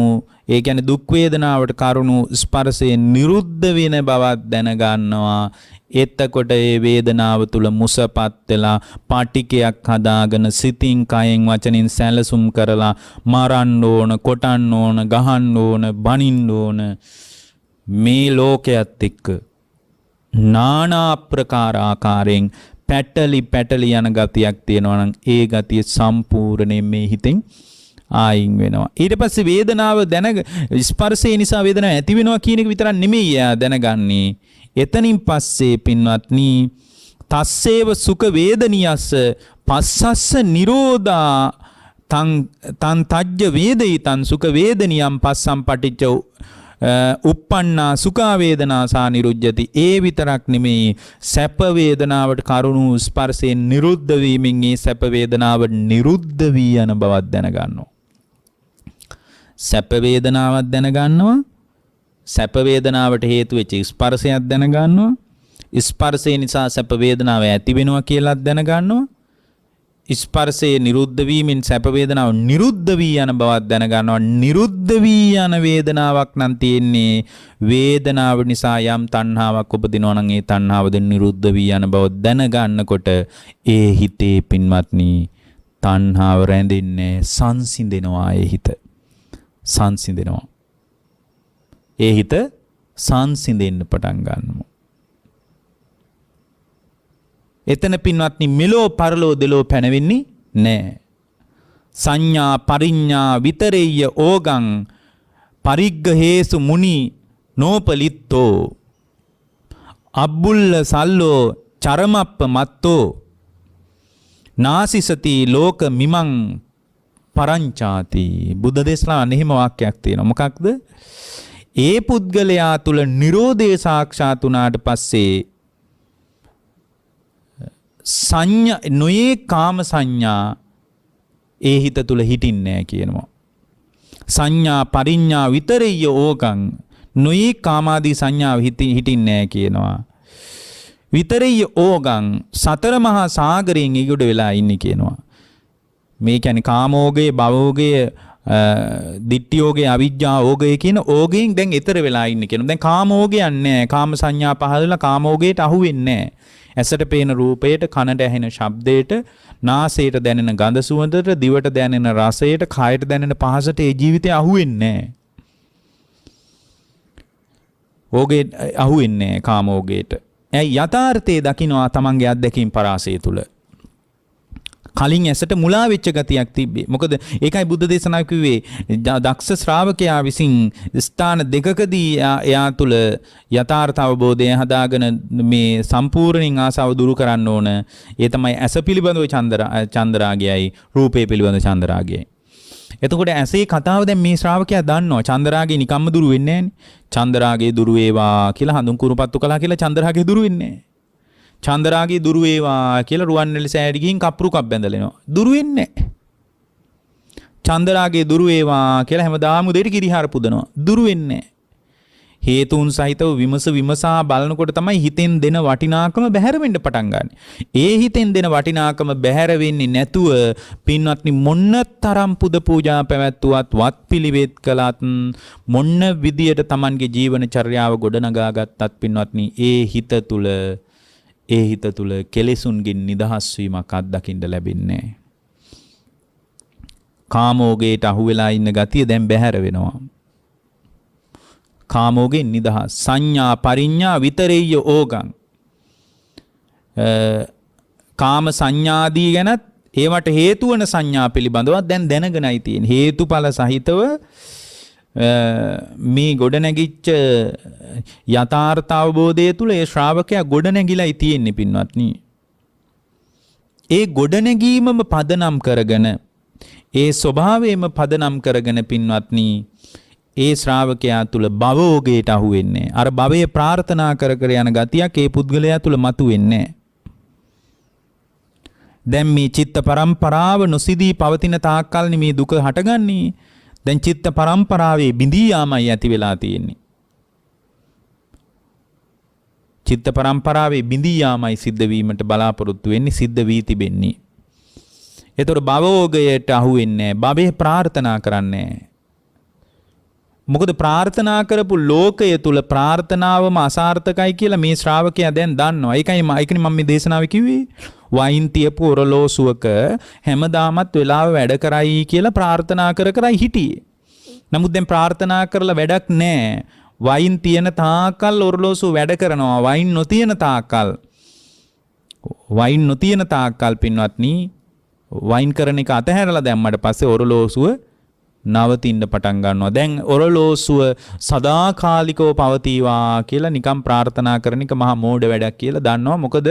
ඒ කියන්නේ දුක් වේදනාවට කරුණු ස්පර්ශයෙන් නිරුද්ධ වෙන බවක් දැනගන්නවා. එතකොට ඒ වේදනාව තුල මුසපත් වෙලා පාටිකයක් හදාගෙන සිතින් කයෙන් වචනින් සැලසුම් කරලා මරන්න ඕන, කොටන්න ඕන, ගහන්න ඕන, බනින්න ඕන මේ ලෝකයේත් එක්ක නානා ප්‍රකාර ආකාරයෙන් පැටලි යන ගතියක් තියෙනවා නම් ඒ ගතිය සම්පූර්ණයෙන් මේ හිතෙන් ආයින් වෙනවා. ඊට පස්සේ වේදනාව ස්පර්ශය නිසා වේදනාව ඇති වෙනවා කියන එක විතරක් නෙමෙයි දැනගන්නේ. එතනින් පස්සේ පින්වත්නි තස්සේව සුඛ වේදනියස්ස පස්සස්ස නිරෝධා තන් තජ්ජ වේදිතං සුඛ වේදනියම් පස්සම් පටිච්ච උප්පන්නා සුඛා වේදනා සා නිරුද්ධති. ඒ විතරක් නෙමෙයි සැප වේදනාවට කරුණු ස්පර්ශයෙන් නිරුද්ධ වීමෙන් ඒ සැප වේදනාව නිරුද්ධ වී යන බවක් දැනගන්නවා. සැප වේදනාවක් දැනගන්නවා. සැප වේදනාවට හේතු වෙච්ච ස්පර්ශයක් දැනගන්නවා. ස්පර්ශය නිසා සැප වේදනාව ඇති වෙනවා කියලා දැනගන්නවා. ස්පර්ශයේ නිරුද්ධ වීමෙන් සැප වේදනාව නිරුද්ධ වී යන බවක් දැනගන්නවා. නිරුද්ධ වී යන වේදනාවක් නම් තියෙන්නේ වේදනාව නිසා යම් තණ්හාවක් උපදිනවා නම් ඒ තණ්හාවද නිරුද්ධ වී යන බව දැනගන්නකොට ඒ හිතේ පින්වත්නි තණ්හාව රැඳෙන්නේ සංසිඳෙනවා ඒ හිත. සංසිඳෙනවා. ඒ හිත සංසිඳෙන්න පටන් ගන්නවා. එතන පින්වත්නි මෙලෝ පරලෝ දෙලෝ පැනවෙන්නේ නැහැ. සංඥා පරිඤ්ඤා විතරෙය්‍ය ඕගං පරිග්ගහේසු මුනි නෝපලිත්තෝ අබ්බුල්ල සල්ලෝ චරමප්ප මත්තෝ නාසිසති ලෝක මිමං පරංචාති. බුද්ධ දේශනාවේ එහෙම වාක්‍යයක් තියෙනවා. මොකක්ද? ඒ පුද්ගලයා තුල නිරෝධය සාක්ෂාත් වුණාට පස්සේ සංඥා නොයේ කාම සංඥා ඒ හිත තුල හිටින්නේ නැහැ කියනවා. සංඥා පරිඤ්ඤා විතරෙය්‍ය ඕකං නොයේ කාමාදී සංඥාව හිටින්නේ නැහැ කියනවා. විතරෙය්‍ය ඕගං සතර මහා සාගරයෙන් ඉගොඩ වෙලා ඉන්නේ කියනවා. මේ කියන්නේ කාමෝගයේ භවෝගයේ දිට්ඨියෝගේ අවිජ්ජාෝගයේ කියන ඕගයෙන් දැන් ඈතර වෙලා ඉන්නේ කියනවා. දැන් කාමෝගයක් නැහැ. කාම සංඥා පහළලා කාමෝගයට අහු වෙන්නේ නැහැ. ඇසට පේන රූපයට, කනට ඇහෙන ශබ්දයට, නාසයට දැනෙන ගඳ සුවඳට, දිවට දැනෙන රසයට, කයට දැනෙන පහසට ඒ ජීවිතේ අහු වෙන්නේ නැහැ. ඕගේ අහු වෙන්නේ නැහැ කාමෝගයට. ඇයි යථාර්ථයේ දකින්නවා තමන්ගේ අත්දැකීම් පරාසය තුල. කලින් ඇසට මුලා වෙච්ච ගතියක් තිබ්බේ. මොකද ඒකයි බුද්ධ දේශනාව කිව්වේ දක්ෂ ශ්‍රාවකයා විසින් ස්ථාන දෙකකදී එයා තුල යථාර්ථ අවබෝධය හදාගෙන මේ සම්පූර්ණින් ආසාව දුරු කරන්න ඕන. ඒ තමයි ඇස පිළිබඳව චන්දරාගයයි රූපේ පිළිබඳව චන්දරාගයයි. එතකොට ඇසේ කතාව දැන් මේ ශ්‍රාවකයා දන්නවා. චන්දරාගේ නිකම්ම දුරු වෙන්නේ නැහැනේ. චන්දරාගේ දුරු වේවා කියලා හඳුන් කුරුපත්තු කළා කියලා චන්දරාගේ දුරු වෙන්නේ නැහැ. චන්දරාගේ දුරු වේවා කියලා රුවන්වැලි සෑයට ගිහින් කප්පුරුකක් බැඳලෙනවා. දුරු වෙන්නේ නැහැ. චන්දරාගේ දුරු වේවා කියලා හැමදාම උදේට කිරිහාර පුදනවා. දුරු වෙන්නේ නැහැ. හේතුන් සහිතව විමසා බලනකොට තමයි හිතෙන් දෙන වටිනාකම බැහැර වෙන්න පටන් ගන්න. ඒ හිතෙන් දෙන වටිනාකම බැහැර වෙන්නේ නැතුව පින්වත්නි මොන්න තරම් පුද පූජා පැවැත්වුවත් වත් පිළිවෙත් කළත් මොන්න විදියට Tamanගේ ජීවන චර්යාව ගොඩනගා ගත්තත් පින්වත්නි ඒ හිත තුල කෙලෙසුන්ගෙන් නිදහස් වීමක් අත්දකින්න ලැබෙන්නේ නැහැ. කාමෝගයට අහු වෙලා ඉන්න ගතිය දැන් බැහැර වෙනවා. කාමෝගෙන් නිදහස්. සංඥා පරිඤ්ඤා විතරෙය්‍ය ඕගං. කාම සංඥාදී ගැනත් ඒවට හේතු වන සංඥා පිළිබඳව දැන් දැනගෙනයි තියෙන්නේ. හේතුඵල සහිතව මේ ගොඩනැගිච්ච යථාර්ථ අවබෝධය තුල ඒ ශ්‍රාවකයා ගොඩනැගිලායි තියෙන්නේ පින්වත්නි. ඒ ගොඩනැගීමම පදනම් කරගෙන ඒ ස්වභාවයෙන්ම පදනම් කරගෙන පින්වත්නි ඒ ශ්‍රාවකයා තුල භවෝගයට අහු වෙන්නේ. අර භවයේ ප්‍රාර්ථනා කර කර යන ගතියක් ඒ පුද්ගලයා තුල මතුවෙන්නේ. දැන් මේ චිත්ත පරම්පරාව නොසිදී පවතින තාක්කල් මේ දුක හටගන්නේ. දැන් චිත්ත පරම්පරාවේ බිඳී යාමයි ඇති වෙලා තියෙන්නේ. චිත්ත පරම්පරාවේ බිඳී යාමයි සිද්ධ වීමට බලාපොරොත්තු වෙන්නේ, සිද්ධ වී තිබෙන්නේ. ඒතර භවෝගයට අහු වෙන්නේ නැහැ. භවයේ ප්‍රාර්ථනා කරන්නේ නැහැ. මොකද ප්‍රාර්ථනා කරපු ලෝකය තුල ප්‍රාර්ථනාවම අසාර්ථකයි කියලා මේ ශ්‍රාවකයා දැන් දන්නවා. ඒකනේ මම මේ දේශනාවේ කිව්වේ වයින් තියපු ඔරලෝසුවක හැමදාමත් වෙලාව වැඩ කරයි කියලා ප්‍රාර්ථනා කරයි හිටියේ. නමුත් දැන් ප්‍රාර්ථනා කරලා වැඩක් නැහැ. වයින් තියෙන තාකල් ඔරලෝසුව වැඩ කරනවා. වයින් නොතියන තාකල් පින්වත්නි වයින් කරන එක අතහැරලා දැම්මට පස්සේ ඔරලෝසුව නවතින්න පටන් ගන්නවා. දැන් ඔරලෝසුව සදාකාලිකව පවතිවා කියලා නිකම් ප්‍රාර්ථනා කරන එක මහා මෝඩ වැඩක් කියලා දන්නවා. මොකද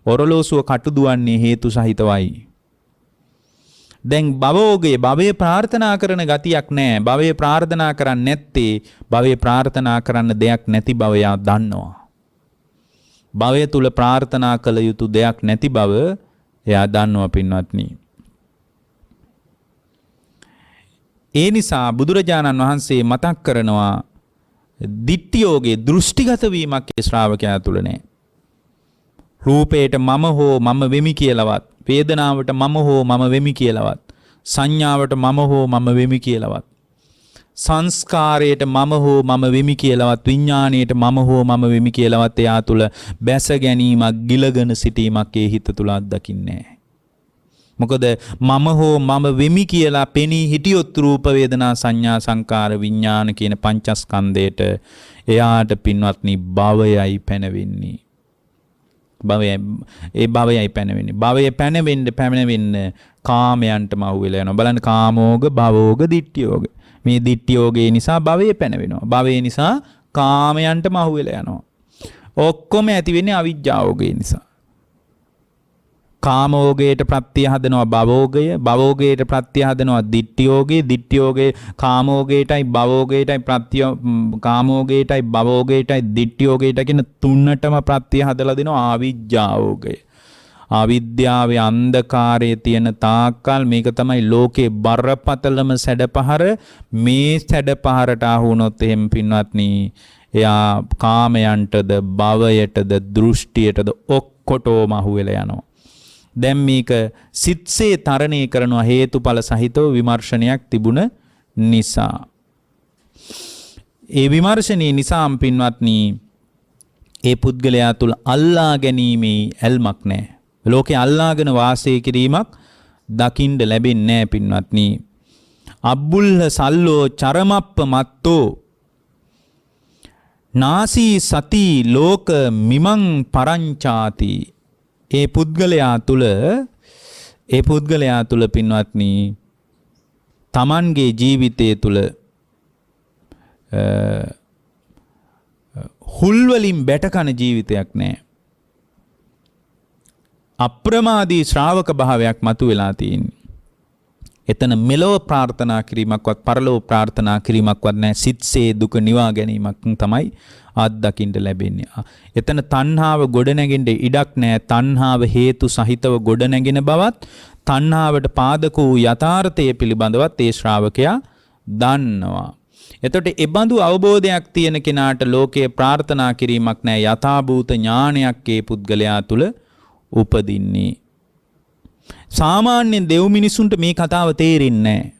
ඔරලෝසුව කටුදුවන්නේ හේතු සහිතවයි. දැන් භවයේ ප්‍රාර්ථනා කරන ගතියක් නැහැ. භවයේ ප්‍රාර්ථනා කරන්නේ නැත්තේ භවයේ ප්‍රාර්ථනා කරන්න දෙයක් නැති බව යා දන්නවා. භවය තුල ප්‍රාර්ථනා කළ යුතු දෙයක් නැති බව එයා දන්නවා පින්වත්නි. ඒ නිසා බුදුරජාණන් වහන්සේ මතක් කරනවා දිට්ඨියෝගේ දෘෂ්ටිගත වීමක් ඒ ශ්‍රාවකයා තුල නැහැ. රූපයට මම හෝ මම වෙමි කියලාවත්, වේදනාවට මම හෝ මම වෙමි කියලාවත්, සංඥාවට මම හෝ මම වෙමි කියලාවත්, සංස්කාරයට මම හෝ මම වෙමි කියලාවත්, විඥාණයට මම හෝ මම වෙමි කියලාවත් එයා තුල බැස ගැනීමක්, ගිලගෙන සිටීමක් ඒ හිත තුල අත්දකින්නේ නැහැ. මොකද මම හෝ මම වෙමි කියලා පෙනී හිටියොත් රූප වේදනා සංඥා සංකාර විඥාන කියන පංචස්කන්ධයට එයාට පින්වත්නි භවයයි පැනවෙන්නේ. භවයයි පැනවෙන්නේ. භවය පැනවෙන්න කාමයන්ටම අහු වෙලා යනවා. බලන්න කාමෝග, භවෝග, දිට්ඨියෝග. මේ දිට්ඨියෝගේ නිසා භවය පැනවෙනවා. භවය නිසා කාමයන්ටම අහු වෙලා යනවා. ඔක්කොම ඇති වෙන්නේ අවිජ්ජාෝගය නිසා. කාමෝගයට ප්‍රත්‍ය හදනවා භවෝගය, භවෝගයට ප්‍රත්‍ය හදනවා දිට්ඨියෝගය, දිට්ඨියෝගේ කාමෝගයටයි භවෝගයටයි ප්‍රත්‍ය කාමෝගයටයි භවෝගයටයි දිට්ඨියෝගයට කියන තුනටම ප්‍රත්‍ය හදලා දෙනවා අවිජ්ජාෝගය. අවිද්‍යාවේ අන්ධකාරයේ තියෙන තාක්කල් මේක තමයි ලෝකේ බරපතලම සැඩපහර. මේ සැඩපහරට ආවුනොත් එහෙම පින්වත්නි එයා කාමයන්ටද භවයටද දෘෂ්ටියටද ඔක්කොටම අහු වෙලා යනවා. දැන් මේක සිත්සේ තරණය කරනවා හේතුඵල සහිතව විමර්ශනයක් තිබුණ නිසා. ඒ විමර්ශනයේ නිසාම පින්වත්නි ඒ පුද්ගලයා තුල අල්ලා ගැනීමේ ඇල්මක් නැහැ. ලෝකේ අල්ලාගෙන වාසය කිරීමක් දකින්න ලැබෙන්නේ නැහැ පින්වත්නි. අබ්බුල්හ සල්ලෝ චරමප්ප මත්තෝ නාසී සති ලෝක මිමං පරංචාති. ඒ පුද්ගලයා තුල පින්වත්නි තමන්ගේ ජීවිතය තුල හුල් වලින් බැටකන ජීවිතයක් නැහැ. අප්‍රමාදී ශ්‍රාවක භාවයක් මතුවලා තියෙන්නේ. එතන මෙලොව ප්‍රාර්ථනා කිරීමක්වත් පරලොව ප්‍රාර්ථනා කිරීමක්වත් නැහැ. සිත්සේ දුක නිවා ගැනීමක් තමයි අත්දකින්න ලැබෙන්නේ. එතන තණ්හාව ගොඩනැගෙන්න ඉඩක් නැහැ. තණ්හාව හේතු සහිතව ගොඩනැගෙන බවත් තණ්හාවට පාදක වූ යථාර්ථය පිළිබඳවත් ඒ ශ්‍රාවකයා දන්නවා. එතකොට ඒ බඳු අවබෝධයක් තියෙන කෙනාට ලෝකයේ ප්‍රාර්ථනා කිරීමක් නැහැ. යථාභූත ඥානයක් ඒ පුද්ගලයා තුල උපදින්නේ. සාමාන්‍යයෙන් දෙව් මිනිසුන්ට මේ කතාව තේරෙන්නේ නැහැ.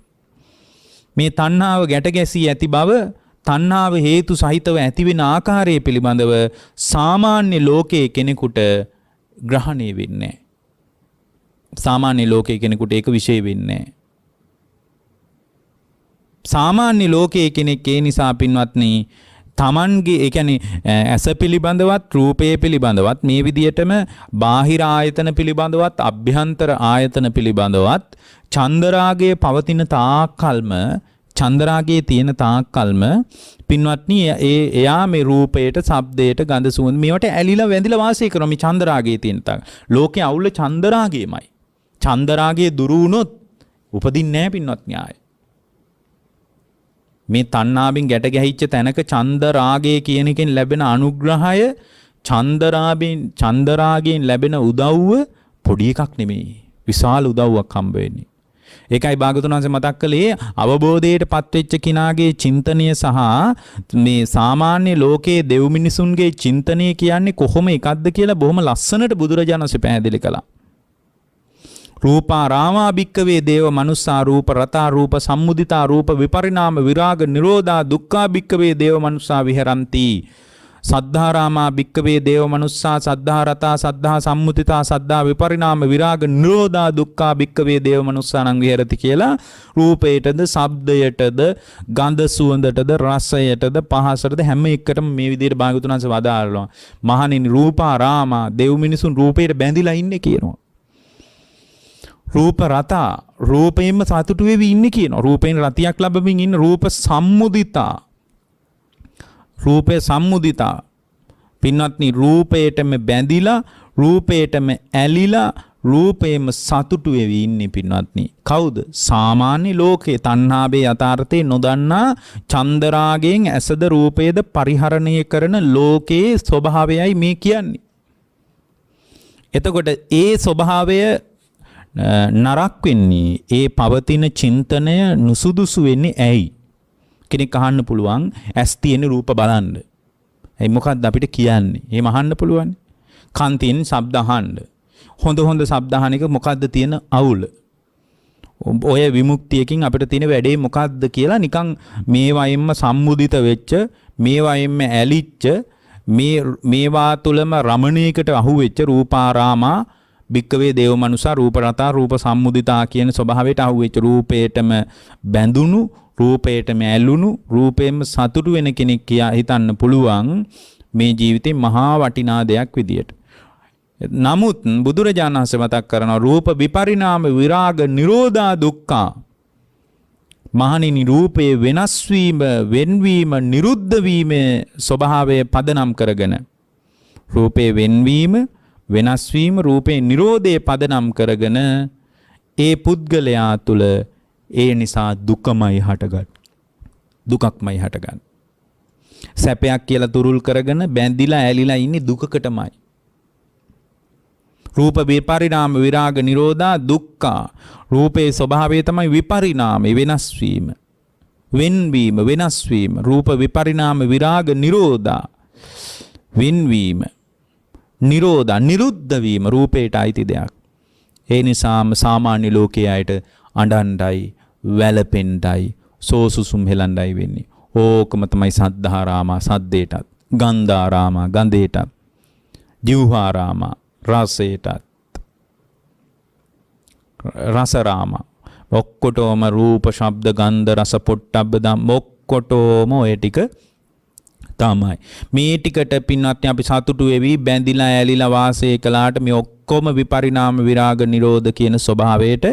මේ තණ්හාව ගැට ගැසී ඇති බව, තණ්හාව හේතු සහිතව ඇතිවෙන ආකාරය පිළිබඳව සාමාන්‍ය ලෝකයේ කෙනෙකුට ග්‍රහණය වෙන්නේ නැහැ. සාමාන්‍ය ලෝකයේ කෙනෙකුට ඒක විශේෂ වෙන්නේ නැහැ. සාමාන්‍ය ලෝකයේ කෙනෙක් ඒ නිසා පින්වත්නි තමන්ගේ ඒ කියන්නේ ඇස පිළිබඳවත් රූපය පිළිබඳවත් මේ විදියටම බාහිර ආයතන පිළිබඳවත් අභ්‍යන්තර ආයතන පිළිබඳවත් චන්දරාගයේ පවතින තාක්කල්ම චන්දරාගයේ තියෙන තාක්කල්ම පින්වත්නි එයා මේ රූපයට, ශබ්දයට, ගඳ සුවඳ මේවට ඇලිලා වැඳිලා වාසය කරනවා. මේ චන්දරාගයේ තියෙන තාක් ලෝකේ අවුල චන්දරාගයමයි. චන්දරාගයේ දුරු වුණොත් උපදින්නේ නැහැ පින්වත්නි ආයේ. මේ තණ්හාවෙන් ගැට ගැහිච්ච තැනක චන්ද රාගය කියන එකෙන් ලැබෙන අනුග්‍රහය චන්දරාගයෙන් ලැබෙන උදව්ව පොඩි එකක් නෙමෙයි. විශාල උදව්වක් හම්බ වෙන්නේ. ඒකයි භාගතුන් වහන්සේ මතක් කළේ අවබෝධයට පත්වෙච්ච කිනාගේ චින්තනය සහ මේ සාමාන්‍ය ලෝකයේ දෙව් මිනිසුන්ගේ චින්තනය කියන්නේ කොහොම එකක්ද කියලා බොහොම ලස්සනට බුදුරජාණන් වහන්සේ පැහැදිලි කළා. රූපා රාමා භික්කවේ දේව මනුස්සා රූප රතා රූප සම්මුදිතා රූප විපරිණාම විරාග නිරෝධා දුක්ඛා භික්කවේ දේව මනුස්සා විහෙරಂತಿ සද්ධා රාමා භික්කවේ දේව මනුස්සා සද්ධා රතා සද්ධා සම්මුදිතා සද්ධා විපරිණාම විරාග නිරෝධා දුක්ඛා භික්කවේ දේව මනුස්සානං විහෙරති කියලා රූපයටද ශබ්දයටද ගන්ධ සුවඳටද රසයටද පහසටද හැම එකටම මේ විදිහට භාගතුන් වහන්සේ වදාළනවා. මහණෙනි රූපා රාමා දෙව් මිනිසුන් රූපයට බැඳිලා ඉන්නේ කියනවා. රූප රතා රූපයෙන්ම සතුටු වෙවි ඉන්නේ කියනවා. රූපයෙන් රතියක් ලැබමින් ඉන්න රූප සම්මුදිතා රූපේ සම්මුදිතා පින්වත්නි රූපයටම බැඳිලා රූපයටම ඇලිලා රූපයෙන්ම සතුටු වෙවි ඉන්නේ පින්වත්නි. කවුද? සාමාන්‍ය ලෝකේ තණ්හාවේ යථාර්ථය නොදන්නා චන්දරාගයෙන් ඇසද රූපයේද පරිහරණය කරන ලෝකයේ ස්වභාවයයි මේ කියන්නේ. එතකොට ඒ ස්වභාවය නරක් වෙන්නේ ඒ පවතින චින්තනය නුසුදුසු වෙන්නේ ඇයි? කෙනෙක් අහන්න පුළුවන් ඇස් තියෙන රූප බලන්න. ඒ මොකක්ද අපිට කියන්නේ? එහෙම අහන්න පුළුවන්. කන් තියෙන ශබ්ද අහන්න. හොඳ ශබ්ද අහන එක මොකද්ද තියෙන අවුල? ඔය විමුක්තියකින් අපිට තියෙන වැඩේ මොකද්ද කියලා නිකන් මේවායින්ම සම්මුදිත වෙච්ච මේවායින්ම ඇලිච්ච මේවා තුලම රමණීයකට අහු වෙච්ච රූපාරාමා භික්කවේ දේව මනුසා රූප රතා රූප සම්මුදිතා කියන ස්වභාවයට අහුවෙච්ච රූපේටම බැඳුණු රූපේටම ඇලුණු රූපේම සතුටු වෙන කෙනෙක් කියා හිතන්න පුළුවන් මේ ජීවිතේ මහා වටිනා දෙයක් විදියට. නමුත් බුදුරජාණන් වහන්සේ මතක් කරනවා රූප විපරිණාම විරාග නිරෝධා දුක්ඛා. මහණෙනි රූපේ වෙනස් වීම වෙන්වීම නිරුද්ධ වීම ස්වභාවය පදනම් කරගෙන රූපේ වෙන්වීම වෙනස් වීම රූපේ නිරෝධය පදනම් කරගෙන ඒ පුද්ගලයා තුල ඒ නිසා දුකමයි හටගන්නේ. දුකක්මයි හටගන්නේ. සැපයක් කියලා තුරුල් කරගෙන බැඳිලා ඇලිලා ඉන්නේ දුකකටමයි. රූප විපරිණාම විරාග නිරෝධා දුක්ඛා. රූපේ ස්වභාවය තමයි විපරිණාමය වෙනස් වීම. වෙන්වීම වෙනස් වීම. රූප විපරිණාම විරාග නිරෝධා. වෙන්වීම. නිරෝධා නිරුද්ධ වීම රූපේට අයිති දෙයක්. ඒ නිසාම සාමාන්‍ය ලෝකයේ අයට අඬණ්ඩයි වැළපෙන්නයි සෝසුසුම් හෙලණ්ඩයි වෙන්නේ. ඕකම තමයි සද්ධාරාමා සද්දේටත් ගන්ධාරාමා ගන්ධේටත් ජීවහාරාමා රසයටත් රසරාමා ඔක්කොටම රූප ශබ්ද ගන්ධ රස පොට්ටබ්බ ධම්ම ඔක්කොටම ඔය ටික තමයි. මේ ටිකට පින්වත්නි අපි සතුටු වෙවි බැඳිලා ඇලිලා වාසය කළාට මේ ඔක්කොම විපරිණාම විරාග නිරෝධ කියන ස්වභාවයට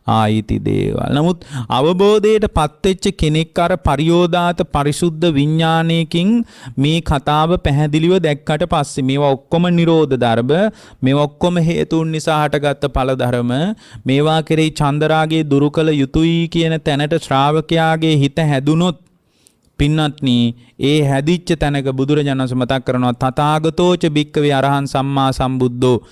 ආයිති දේවල්. නමුත් අවබෝධයට පත්වෙච්ච කෙනෙක් අර පරියෝදාත පරිසුද්ධ විඥානයකින් මේ කතාව පැහැදිලිව දැක්කට පස්සේ මේවා ඔක්කොම නිරෝධ ධර්ම මේවා ඔක්කොම හේතුන් නිසා හටගත්ත ඵල ධර්ම මේවා කෙරෙහි චන්දරාගේ දුරු කළ යුතුයි කියන තැනට ශ්‍රාවකයාගේ හිත හැදුනොත් පින්වත්නි ඒ හැදිච්ච තැනක බුදුරජාණන් වහන්සේ මතක් කරනවා තථාගතෝච භික්කවේ අරහං සම්මා සම්බුද්ධෝ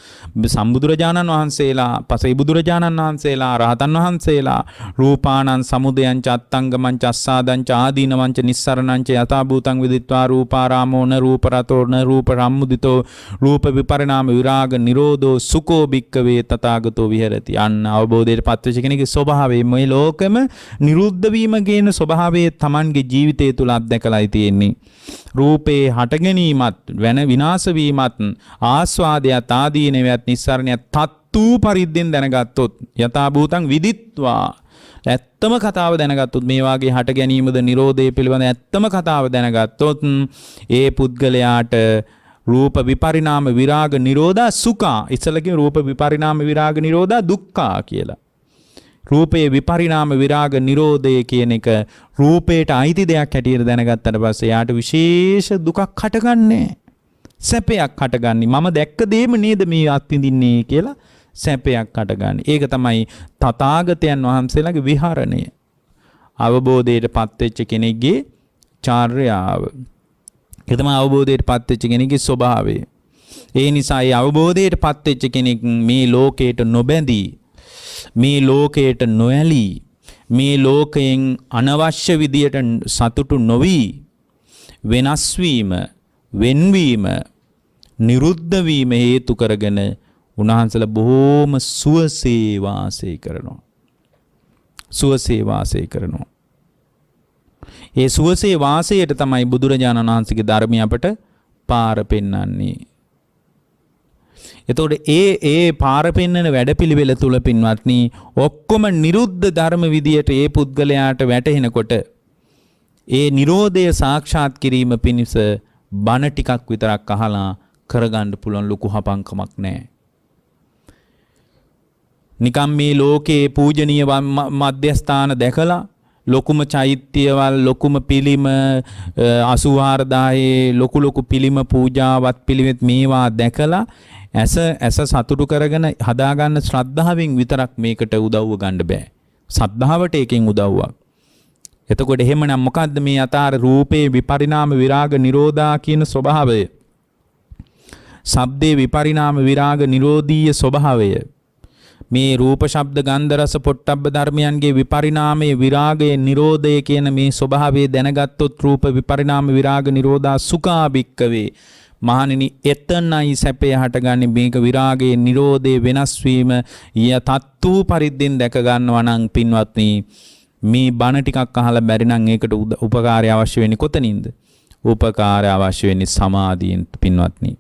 සම්බුදුරජාණන් වහන්සේලා පසේ බුදුරජාණන් වහන්සේලා රහතන් වහන්සේලා රූපානං සමුදයං ච අත්තංගමං ච අස්සාදං ච ආදීනවං ච නිස්සරණං ච යථා භූතං විදිත්වා රූපාරාමෝ න රූප රතෝ න රූප රම්මුදිතෝ රූප විපරිණාම විරාග නිරෝධෝ සුකෝ භික්කවේ තථාගතෝ විහෙරති. අන්න අවබෝධයට පත්වෙච්ච කෙනෙකුගේ ස්වභාවය මේ ලෝකෙම නිරුද්ධ වීම කියන ස්වභාවය Tamanගේ ජීවිතය තුල අත්දැකලායි තියෙන්නේ. රූපේ හට ගැනීමත් වෙන විනාශ වීමත් ආස්වාදයට ආදීනවයත් නිස්සාරණයත් තත්තු පරිද්දෙන් දැනගත්තොත් යථා භූතං විදිත්වා ඇත්තම කතාව දැනගත්තොත් මේ වාගේ හට ගැනීමද නිරෝධය පිළිබඳ ඇත්තම කතාව දැනගත්තොත් ඒ පුද්ගලයාට රූප විපරිණාම විරාග නිරෝධා සුඛා ඉස්සලකින් රූප විපරිණාම විරාග නිරෝධා දුක්ඛා කියලා. රූපයේ විපරිණාම විරාග නිරෝධය කියන එක රූපයට අයිති දෙයක් හැටියට දැනගත්තට පස්සේ යාට විශේෂ දුකක් හටගන්නේ සැපයක් හටගන්නේ මම දැක්ක දේම නේද මේ අත්විඳින්නේ කියලා සැපයක් හටගන්නේ. ඒක තමයි තථාගතයන් වහන්සේලාගේ විහරණය. අවබෝධයට පත්වෙච්ච කෙනෙක්ගේ චාර්යාව. ඒක තමයි අවබෝධයට පත්වෙච්ච කෙනෙක්ගේ ස්වභාවය. ඒ නිසා ඒ අවබෝධයට පත්වෙච්ච කෙනෙක් මේ ලෝකයට නොබැඳී මේ ලෝකයට නොඇලී මේ ලෝකයෙන් අනවශ්‍ය විදියට සතුටු නොවි වෙනස් වීම වෙන්වීම නිරුද්ධ වීම හේතු කරගෙන උන්වහන්සේලා බොහෝම සුවසේ වාසය කරනවා. සුවසේ වාසය කරනවා. ඒ සුවසේ වාසයට තමයි බුදුරජාණන් වහන්සේගේ ධර්මය අපට පාර පෙන්වන්නේ. එතකොට ඒ පාර පෙන්වන වැඩපිළිවෙල තුල පින්වත්නි ඔක්කොම නිරුද්ධ ධර්ම විදියට ඒ පුද්ගලයාට වැටහෙනකොට ඒ Nirodhaය සාක්ෂාත් කිරීම පිණිස බණ ටිකක් විතරක් අහලා කරගන්න පුළුවන් ලොකු හපංකමක් නැහැ. නිකම් මේ ලෝකේ පූජනීය මධ්‍යස්ථාන දැකලා ලොකුම චෛත්‍යවල් ලොකුම පිළිම 84000 ලොකු පිළිම පූජාවත් පිළිවෙත් මේවා දැකලා ඇස සතුටු කරගෙන හදාගන්න ශ්‍රද්ධාවෙන් විතරක් මේකට උදව්ව ගන්න බෑ. සද්ධාවට එකෙන් උදව්වක්. එතකොට එහෙමනම් මොකද්ද මේ අතාර රූපේ විපරිණාම විරාග නිරෝධා කියන ස්වභාවය? ශබ්දේ විපරිණාම විරාග නිරෝධීය ස්වභාවය. මේ රූප ශබ්ද ගන්ධ රස පොට්ටබ්බ ධර්මයන්ගේ විපරිණාමයේ විරාගයේ නිරෝධය කියන මේ ස්වභාවය දැනගත්තොත් රූප විපරිණාම විරාග නිරෝධා සුඛා භික්කවේ මහණෙනි එතනයි සැපය හටගන්නේ මේක විරාගයේ නිරෝධයේ වෙනස් වීම යතත්තු පරිද්දෙන් දැක ගන්නවා නම් පින්වත්නි මේ බණ ටිකක් අහලා බැරි නම් ඒකට උපකාරය අවශ්‍ය වෙන්නේ කොතනින්ද? උපකාරය අවශ්‍ය වෙන්නේ සමාධියෙන් පින්වත්නි.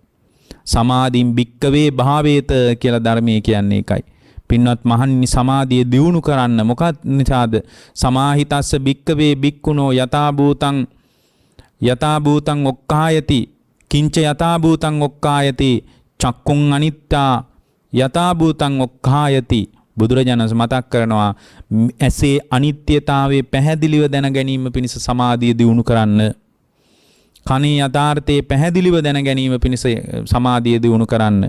සමාධින් භික්කවේ භාවේත කියලා ධර්මයේ කියන්නේ ඒකයි. පින්වත් මහණනි සමාධිය දියුණු කරන්න මොකක් නිසාද? සමාහිතස්ස භික්කවේ භික්ඛුනෝ යතා භූතං ඔක්කායති කිංච යතා භූතං ඔක්කායති චක්කුං අනිත්තා යතා භූතං ඔක්කායති. බුදුරජාණන් මතක් කරනවා ඇසේ අනිත්‍යතාවයේ පැහැදිලිව දැන ගැනීම පිණිස සමාධිය දියුණු කරන්න. කනේ යථාර්ථයේ පැහැදිලිව දැන ගැනීම පිණිස සමාධිය දියුණු කරන්න.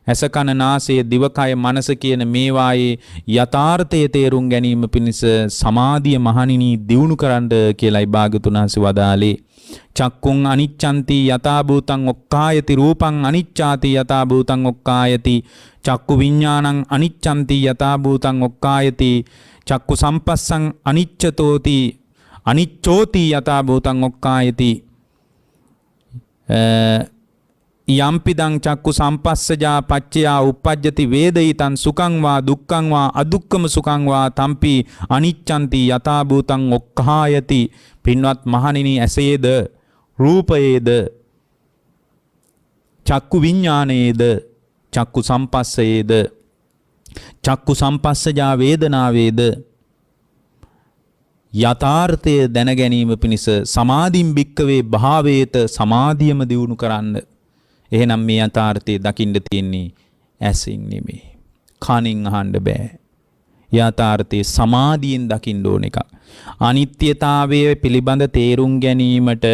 ඇස කන නාසය දිවකය මනස කියන මේවායේ යථාර්ථයේ තේරුම් ගැනීම පිණිස සමාධිය මහණෙනි දියුණු කරන්න කියලායි භාග්‍යවතුන් වහන්සේ වදාළේ. චක්කුං අනිච්ඡන්ති යතා භූතං ඔක්කායති රූපං අනිච්ඡාති යතා භූතං ඔක්කායති චක්කු විඥානං අනිච්ඡන්ති යතා භූතං ඔක්කායති චක්කු සම්පස්සං අනිච්චෝති යතා භූතං ඔක්කායති යම්පිදං චක්කු සම්පස්සජා පච්චයා uppajjati වේදිතං සුඛං වා දුක්ඛං වා අදුක්ඛම සුඛං වා තම්පි අනිච්ඡන්ති යතා භූතං ඔක්ඛායති. පින්වත් මහණෙනි ඇසේද රූපයේද චක්කු විඥානයේද චක්කු සම්පස්සයේද චක්කු සම්පස්සජා වේදනාවේද යථාර්ථය දැන ගැනීම පිණිස සමාධින් භික්කවේ භාවේත සමාධියම දියුණු කරන්න. එහෙනම් මේ යථාර්ථය දකින්න තියෙන්නේ ඇසින් නෙමෙයි. කනින් අහන්න බෑ. යථාර්ථයේ සමාධියෙන් දකින්න ඕන එක. අනිත්‍යතාවයේ පිළිබඳ තේරුම් ගැනීමට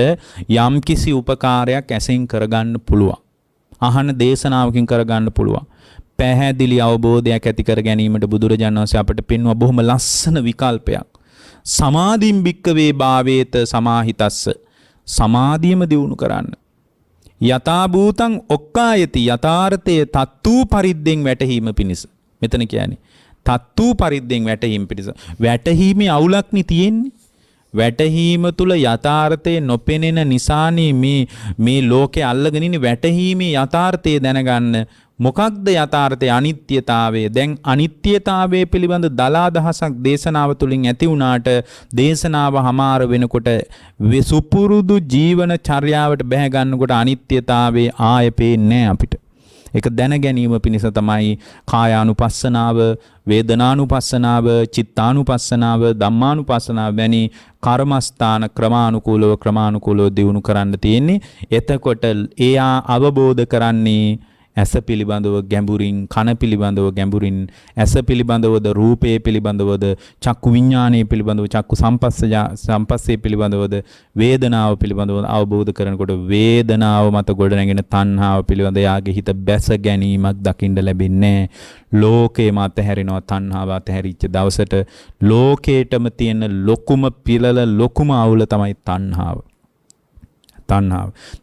යම්කිසි උපකාරයක් ඇසෙන් කරගන්න පුළුවන්. අහන දේශනාවකින් කරගන්න පුළුවන්. පැහැදිලි අවබෝධයක් ඇති කර ගැනීමට බුදුරජාණන් වහන්සේ අපට පෙන්වුවා බොහොම ලස්සන විකල්පයක්. සමාධින් භික්කවේ භාවේත සමාහිතස්ස සමාධියම දියුණු කරන්න. යතා භූතං ඔක්කායති යථාර්ථයේ තත්තු පරිද්දෙන් වැටහීම පිණිස. මෙතන කියන්නේ තත්තු පරිද්දෙන් වැටහීම පිණිස. වැටහීමේ අවුලක්නි තියෙන්නේ. වැටහීම තුල යථාර්ථය නොපෙනෙන නිසානේ මේ ලෝකේ අල්ලගෙන ඉන්නේ. වැටහීමේ යථාර්ථය දැනගන්න. මොකක්ද යථාර්ථයේ අනිත්‍යතාවය? දැන් අනිත්‍යතාවය පිළිබඳ දලා දහසක් දේශනාව තුලින් ඇති වුණාට දේශනාව හමාර වෙනකොට සුපුරුදු ජීවන චර්යාවට බැහැ ගන්නකොට අනිත්‍යතාවයේ ආයෙ පේන්නේ අපිට. ඒක දැන ගැනීම පිණිස තමයි කායානුපස්සනාව, වේදනානුපස්සනාව, චිත්තානුපස්සනාව, ධම්මානුපස්සනාව වැනි කර්මස්ථාන ක්‍රමානුකූලව දියුණු කරන්න තියෙන්නේ. එතකොට එයා අවබෝධ කරන්නේ ඇස පිළිබඳව ගැඹුරින්, කන පිළිබඳව ගැඹුරින්, ඇස පිළිබඳවද, රූපේ පිළිබඳවද, චක්කු විඥානයේ පිළිබඳව, චක්කු සම්පස්සේ පිළිබඳවද, වේදනාව පිළිබඳව අවබෝධ කරනකොට වේදනාව මත ගොඩනැගෙන තණ්හාව පිළිබඳ යාගේ හිත බැස ගැනීමක් දකින්න ලැබෙන්නේ. ලෝකේ මත හැරෙනවා. තණ්හාව අතහැරිච්ච දවසට ලෝකේටම තියෙන ලොකුම පිළල, ලොකුම අවුල තමයි තණ්හාව.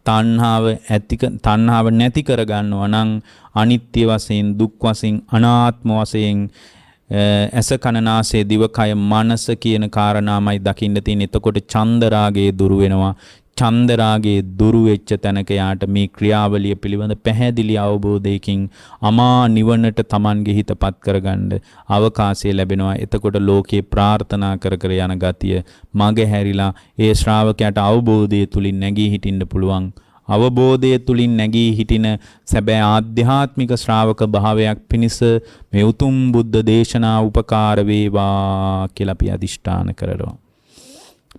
තණ්හාව නැති කර ගන්නවා නම් අනිත්‍ය වශයෙන්, දුක් වශයෙන්, අනාත්ම වශයෙන් ඇස කන නාසය දිවකය මනස කියන කාරණාමයි දකින්න තියෙන. එතකොට චන්ද රාගයේ දුරු වෙනවා. චන්ද රාගයේ දුරු වෙච්ච තැනක යාට මේ ක්‍රියාවලිය පිළිබඳ පැහැදිලි අවබෝධයකින් අමා නිවනට Tamange හිතපත් කරගන්න අවකාශය ලැබෙනවා. එතකොට ලෝකේ ප්‍රාර්ථනා කර යන ගතිය මග හැරිලා ඒ ශ්‍රාවකයාට අවබෝධය තුලින් නැගී හිටින්න පුළුවන්. අවබෝධය තුලින් නැගී හිටින සැබෑ ආධ්‍යාත්මික ශ්‍රාවක භාවයක් පිණිස මේ උතුම් බුද්ධ දේශනා උපකාර වේවා කියලා අපි අදිෂ්ඨාන කරනවා.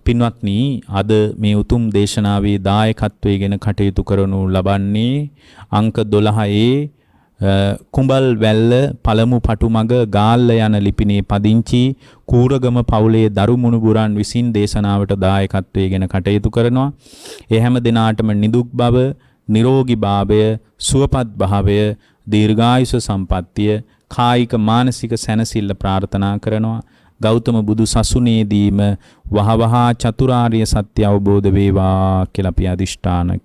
පින්වත්නි, අද මේ උතුම් දේශනාවේ දායකත්වයෙන් කටයුතු කරනු ලබන්නේ අංක 12 කුඹල් වැල්ල පළමු පටුමග ගාල්ල යන ලිපිනේ පදිංචි කූරගම පවුලේ දරු මුණුබුරන් විසින් දේශනාවට දායකත්වයෙන් කටයුතු කරනවා. ඒ හැම දිනාටම නිදුක් බව, නිරෝගී භාවය, සුවපත් භාවය, දීර්ඝායුෂ සම්පන්නිය, කායික මානසික සැනසෙල්ල ප්‍රාර්ථනා කරනවා. ගෞතම බුදු සසුනේදීම වහවහා චතුරාර්ය සත්‍ය අවබෝධ වේවා කියලා අපි අදිෂ්ඨාන